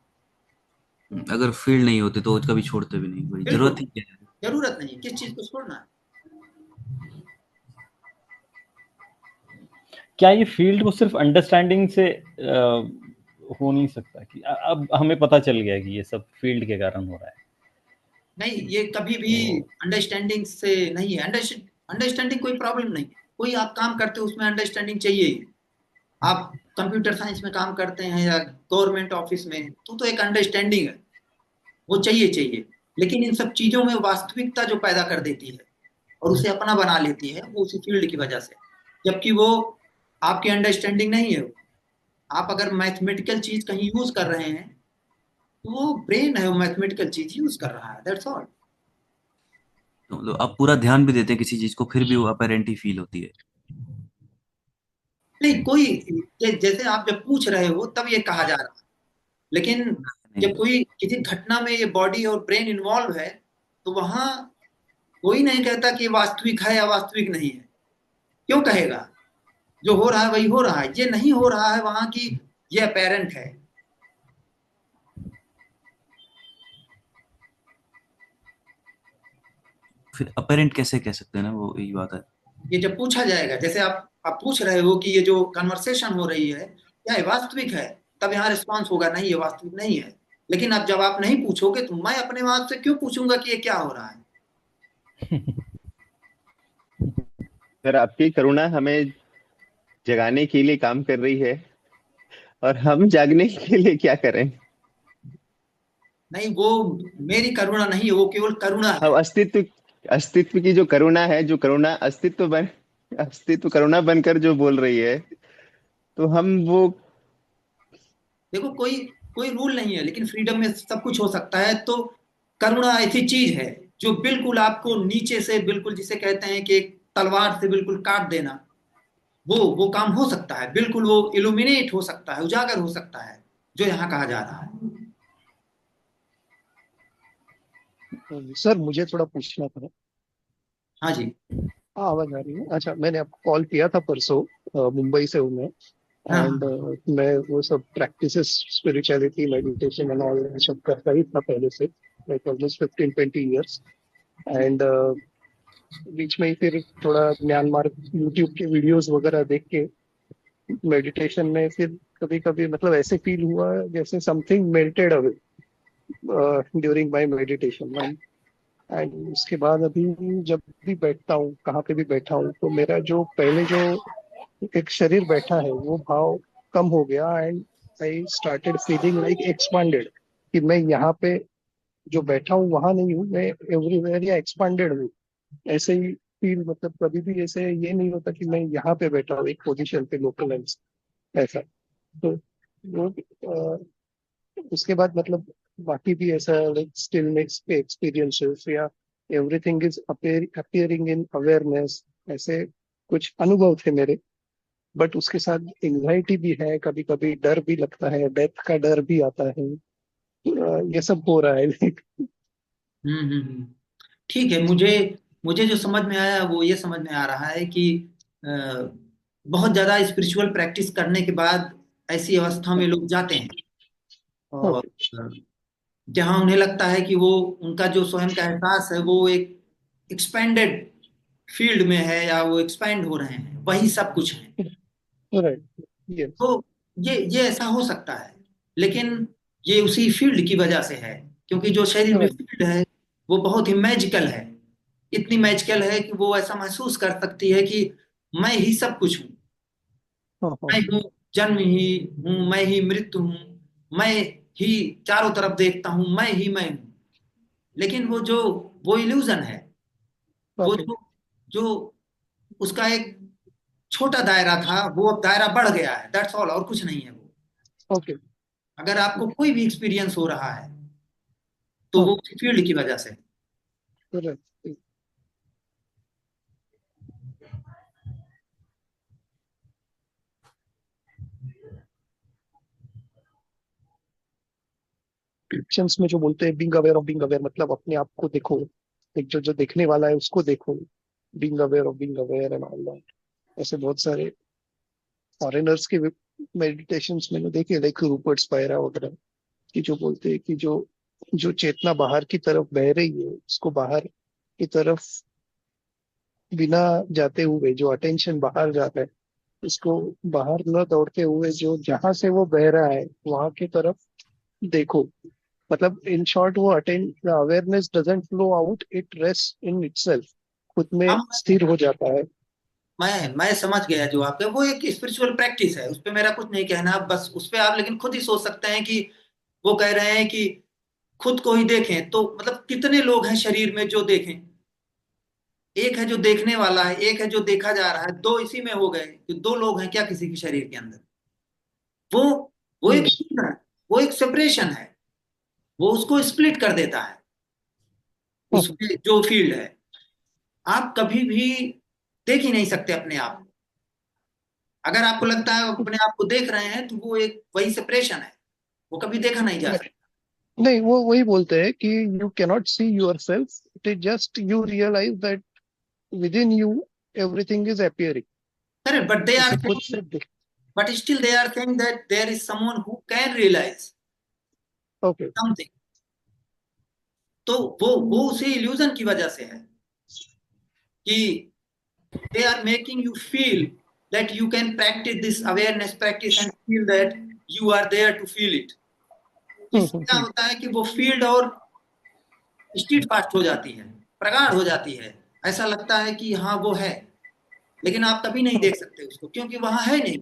अगर फील्ड नहीं होते तो कभी छोड़ते भी नहीं, कोई बिल्कुल, जरूरत ही क्या है। जरूरत नहीं किस चीज को छोड़ना है। क्या ये फील्ड को सिर्फ अंडरस्टैंडिंग से हो नहीं सकता कि अब हमें पता चल गया कि ये सब फील्ड के कारण हो रहा है? नहीं, ये कभी भी तो अंडरस्टैंडिंग से नहीं है। अंडरस्टैंडिंग कोई प्रॉब्लम नहीं है, कोई आप काम करते हो उसमें अंडरस्टैंडिंग चाहिए ही। आप कंप्यूटर साइंस में काम करते हैं या गवर्नमेंट ऑफिस में, तो एक अंडरस्टैंडिंग है, वो चाहिए चाहिए। लेकिन इन सब चीजों में वास्तविकता जो पैदा कर देती है और उसे अपना बना लेती है वो उसी फील्ड की वजह से, जबकि वो आपकी अंडरस्टैंडिंग नहीं है। आप अगर मैथमेटिकल चीज कहीं यूज कर रहे हैं तो वो ब्रेन है, वो मैथमेटिकल चीज यूज कर रहा है, दैट्स ऑल। तो मतलब आप पूरा ध्यान भी देते हैं किसी चीज को, फिर भी वो अपेरेंट ही फील होती है। नहीं कोई, जैसे आप जब पूछ रहे हो तब ये कहा जा रहा है, लेकिन नहीं। जब कोई किसी घटना में ये बॉडी और ब्रेन इन्वॉल्व है तो वहां कोई नहीं कहता कि ये वास्तविक है या वास्तविक नहीं है। क्यों कहेगा? जो हो रहा है वही हो रहा है, ये नहीं हो रहा है वहां की, ये अपेरेंट है। फिर अपेरेंट कैसे कह सकते हैं ना, वो यही बात है। ये जब पूछा जाएगा, जैसे आप पूछ रहे हो कि ये जो कन्वर्सेशन हो रही है क्या ये वास्तविक है, तब यहाँ रिस्पॉन्स होगा नहीं ये वास्तविक नहीं है। लेकिन अब जब आप नहीं पूछोगे तो मैं अपने आप से क्यों पूछूंगा कि ये क्या हो रहा है। सर, आपकी करुणा हमें जगाने के लिए काम कर रही है, और हम जागने के लिए क्या करें? नहीं, वो मेरी करुणा नहीं है, वो केवल करुणा है। हम अस्तित्व अस्तित्व की जो करुणा है, जो करुणा अस्तित्व करुणा बनकर जो बोल रही है, तो हम वो। देखो, कोई कोई रूल नहीं है, लेकिन फ्रीडम में सब कुछ हो सकता है। तो करुणा ऐसी चीज है जो बिल्कुल आपको नीचे से, बिल्कुल जिसे कहते हैं कि एक तलवार से बिल्कुल काट देना, वो काम हो सकता है। बिल्कुल वो इल्यूमिनेट हो सकता है, उजागर हो सकता है, जो यहाँ कहा जा रहा है। सर मुझे थोड़ा पूछना था। हाँ जी। हाँ, आवाज आ रही है? अच्छा, मैंने आपको कॉल किया था परसों। मुंबई से हूँ मैं। हाँ एंड हाँ मैं वो सब practices, spirituality, meditation and all सब करता ही था पहले से, लाइक ऑलमोस्ट 15-20 ईयर्स। एंड बीच में ही फिर थोड़ा ज्ञान मार्ग यूट्यूब के वीडियोस वगैरह देख के मेडिटेशन में फिर कभी कभी मतलब ऐसे फील हुआ जैसे something melted away during my meditation. And उसके बाद अभी जब भी बैठता हूँ, कहाँ पे भी बैठा हूँ, तो मेरा जो पहले जो एक शरीर बैठा है वो भाव कम हो गया। And I started feeling like expanded, कि मैं यहाँ पे जो बैठा हूँ वहां नहीं हूँ, मैं एवरीवेयर या एक्सपांडेड हूँ। ऐसे ही फील, मतलब कभी भी ऐसे ये नहीं होता कि मैं यहाँ पे बैठा हूँ एक पोजीशन पे लोकलाइज, ऐसा। तो वो उसके बाद मतलब बाकी भी ऐसा लाइक स्टिलनेस के एक्सपीरियंसेस या everything is appearing in awareness, ऐसे कुछ अनुभव थे मेरे। बट उसके साथ एंजाइटी भी है, कभी कभी डर भी लगता है, डेथ का डर भी आता है। ये सब हो रहा है। ठीक है। मुझे मुझे जो समझ में आया वो ये समझ में आ रहा है कि अ, बहुत ज्यादा स्पिरिचुअल प्रैक्टिस करने के बाद ऐसी अवस्था में लोग जाते हैं, और ओके। जहां उन्हें लगता है कि वो उनका जो स्वयं का एहसास है वो एक एक्सपेंडेड फील्ड में है, या वो एक्सपैंड हो रहे हैं, वही सब कुछ है। राइट। यस। तो ये ऐसा हो सकता है, लेकिन ये उसी फील्ड की वजह से है, क्योंकि जो शरीर में राइट। फील्ड है वो बहुत ही मैजिकल है। इतनी मैजिकल है कि वो ऐसा महसूस कर सकती है कि मैं ही सब कुछ हूँ। हाँ हाँ। मैं हूँ, जन्म ही हूँ, मैं ही मृत्यु हूँ, मैं ही चारों तरफ देखता हूँ, मैं हूँ। लेकिन वो इल्यूजन है। वो ओके। जो उसका एक छोटा दायरा था वो अब दायरा बढ़ गया है, दैट्स ऑल, और कुछ नहीं है वो। ओके। अगर आपको कोई भी एक्सपीरियंस हो रहा है तो हाँ। वो फील्ड की वजह से है। राइट। क्रिश्चियंस में जो बोलते हैं being aware of being aware, मतलब अपने आप को देखो, एक जो जो देखने वाला है उसको देखो। Being aware of being aware and all that. ऐसे बहुत सारे फॉरेनर्स के मेडिटेशंस मैंने देखे, लाइक रूपर्ट स्पायरा वगैरह, कि जो बोलते हैं कि जो जो चेतना बाहर की तरफ बह रही है उसको बाहर की तरफ बिना जाते हुए, जो अटेंशन बाहर जा रहा है उसको बाहर न दौड़ते हुए, जो जहां से वो बह रहा है वहां की तरफ देखो। मतलब इन शॉर्ट वो attend awareness doesn't flow out, it rest in itself, खुद में हम स्थिर हो जाता है। मैं समझ गया जो आपके, वो एक स्पिरिचुअल प्रैक्टिस है, उस पे मेरा कुछ नहीं कहना, बस उस पे आप लेकिन खुद ही सोच सकते हैं कि वो कह रहे हैं कि खुद को ही देखें, तो मतलब कितने लोग हैं शरीर में जो देखें? एक है जो देखने वाला है, एक है जो देखा जा रहा है, दो इसी में हो गए कि दो लोग हैं क्या किसी के शरीर के अंदर? वो वो एक हम्म। वो एक सेपरेशन है, वो उसको स्प्लिट कर देता है, हम्म। उसमें जो फील्ड है। आप कभी भी देख ही नहीं सकते अपने आप को। अगर आपको लगता है आप अपने आप को देख रहे हैं तो वो एक वही सेपरेशन है, वो कभी देखा नहीं जा सकता। नहीं, वो वही बोलते हैं कि you cannot see yourself, it is just you realize that within you everything is appearing. Correct, but they are ऐसे खुद सेइंग, से देख। But still they are saying that there is someone who can realize okay. Something. तो वो उसी illusion की वजह से है कि they are making you feel that you can practice this awareness practice and feel that you are there to feel it। इससे क्या होता है कि वो फील्ड और स्ट्रीट फास्ट हो जाती है, प्रगाढ़ हो जाती है। ऐसा लगता है कि हाँ वो है, लेकिन आप कभी नहीं देख सकते उसको, क्योंकि वहां है नहीं।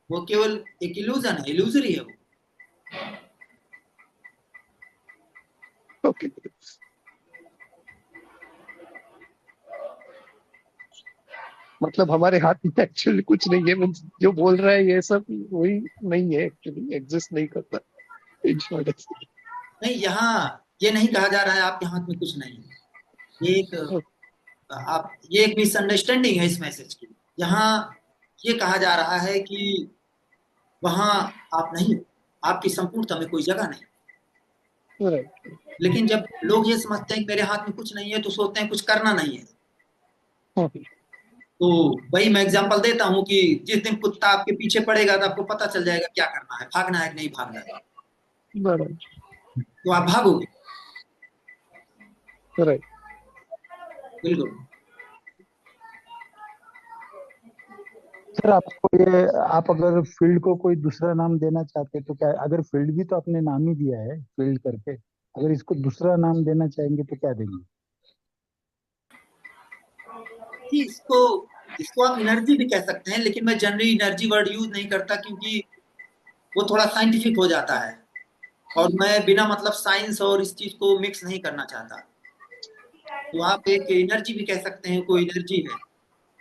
वो केवल एक इल्यूजन है, इल्यूजरी है वो। ओके। मतलब हमारे हाथ में एक्चुअली कुछ नहीं है, मीन्स जो बोल रहा है ये सब वही नहीं है, एक्चुअली एग्जिस्ट नहीं करता इन शॉर्ट। नहीं, यहाँ ये नहीं कहा जा रहा है आपके हाथ में कुछ नहीं है। ये एक आप ये एक मिसअंडरस्टैंडिंग है इस मैसेज की। यहाँ ये कहा जा रहा है कि वहां आप नहीं हो, आपकी संपूर्णता में कोई जगह नहीं। राइट। लेकिन जब लोग ये समझते हैं कि मेरे हाथ में कुछ नहीं है तो सोचते हैं कुछ करना नहीं है। तो वही मैं एग्जांपल देता हूँ कि जिस दिन कुत्ता आपके पीछे पड़ेगा तो आपको पता चल जाएगा क्या करना है, भागना है कि नहीं भागना है। बराबर। तो आप भागोगे। राइट। बिल्कुल। सर आपको ये, आप अगर फील्ड को कोई दूसरा नाम देना चाहते तो क्या, अगर फील्ड भी तो आपने नाम ही दिया है फील्ड करके, अगर इसको दूसरा नाम देना चाहेंगे तो क्या देंगे? कि इसको इसको आप एनर्जी भी कह सकते हैं, लेकिन मैं जनरली एनर्जी वर्ड यूज नहीं करता, क्योंकि वो थोड़ा साइंटिफिक हो जाता है और मैं बिना मतलब साइंस और इस चीज को मिक्स नहीं करना चाहता। तो आप एक एनर्जी भी कह सकते हैं, कोई एनर्जी है।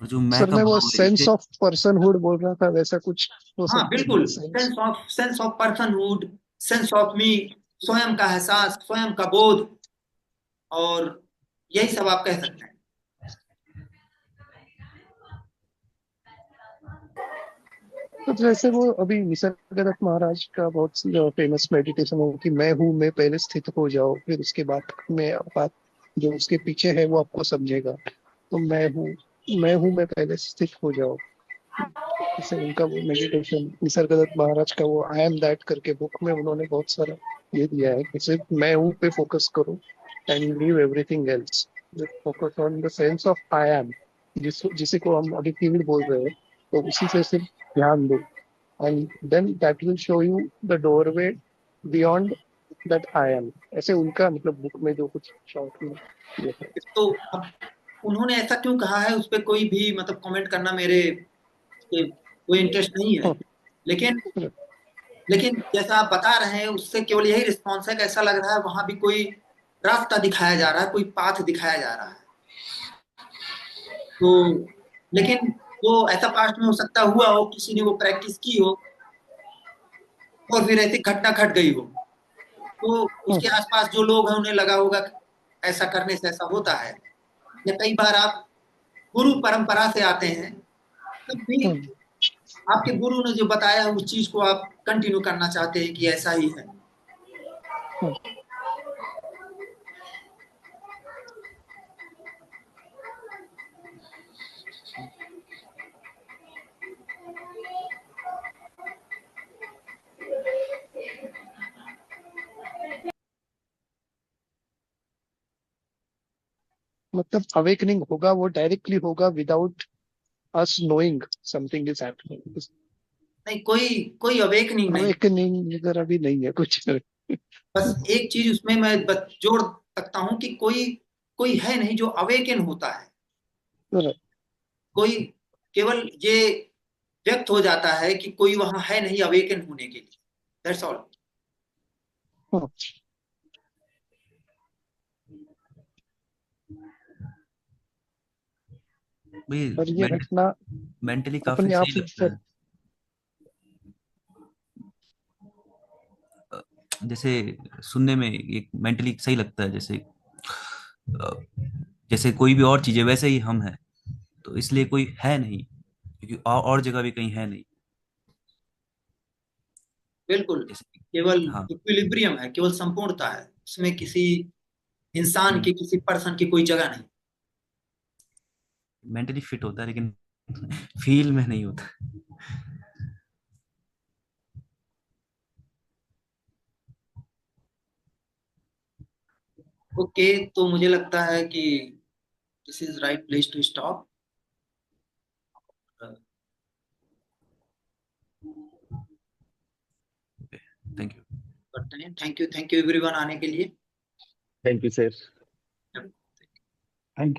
और जो मैं सर का मैं वो भाव है सेंस इससे, ऑफ पर्सनहुड बोल रहा था, वैसा कुछ हो हाँ सकता है बिल्कुल, sense. Sense of personhood, sense of me, स्वयं का एहसास, स्वयं का बोध, और यही सब आप कह सकते हैं। तो जैसे वो अभी निसर्गदत्त महाराज का बहुत फेमस मेडिटेशन है कि मैं हूँ में पहले स्थित हो जाओ, फिर उसके बाद में बात जो उसके पीछे है वो आपको समझेगा। तो मैं हूँ में पहले स्थित हो जाओ। जैसे उनका वो मेडिटेशन निसर्गदत्त महाराज का वो आई एम दैट करके बुक में उन्होंने बहुत सारा ये दिया है कि सिर्फ मैं हूँ पे फोकस करो and leave everything else, focus on the sense of I am, जिसे को हम अभी फील्ड बोल रहे हैं। तो उसी से सिर्फ ध्यान दो and then that will show you the doorway beyond that I am. ऐसे उनका मतलब बुक में जो कुछ शॉर्ट में ये है। तो अब उन्होंने ऐसा क्यों कहा है उस पर कोई भी मतलब कमेंट करना मेरे कोई इंटरेस्ट नहीं है। हाँ, लेकिन लेकिन जैसा आप बता रहे हैं उससे केवल यही रिस्पॉन्स है कि ऐसा लग रहा है वहां भी कोई रास्ता दिखाया जा रहा है, कोई पाथ दिखाया जा रहा है। तो लेकिन वो ऐसा पास्ट में हो सकता हुआ हो, किसी ने वो प्रैक्टिस की हो और फिर ऐसी घटना घट गई हो, तो हाँ, उसके आसपास जो लोग हैं उन्हें लगा होगा कि ऐसा करने से ऐसा होता है। या कई बार आप गुरु परंपरा से आते हैं, तब भी हाँ, आपके गुरु ने जो बताया है उस चीज को आप कंटिन्यू करना चाहते हैं कि ऐसा ही है। हाँ। मतलब अवेकनिंग होगा वो डायरेक्टली होगा without us knowing something is happening। नहीं, कोई कोई अवेकनिंग नहीं। अवेकनिंग इधर अभी नहीं है कुछ। बस एक चीज उसमें मैं बस जोड़ सकता हूँ कि कोई कोई है नहीं जो अवेकन होता है। कोई केवल ये व्यक्त हो जाता है कि कोई वहां है नहीं अवेकन होने के लिए। That's all. और ये भाई घटना मेंटली काफी अपने आप सही लगता फिर है। जैसे सुनने में एक मेंटली सही लगता है, जैसे जैसे कोई भी और चीज है वैसे ही हम हैं, तो इसलिए कोई है नहीं, क्योंकि और जगह भी कहीं है नहीं। बिल्कुल। जैसे केवल हाँ, इक्विलिब्रियम है, केवल संपूर्णता है, उसमें किसी इंसान हम्म, की, किसी पर्सन की कोई जगह नहीं। मेंटली फिट होता है लेकिन फील में नहीं होता। ओके, तो मुझे लगता है कि this is right place to stop thank you. करते हैं। थैंक यू एवरीवन आने के लिए। Thank you sir.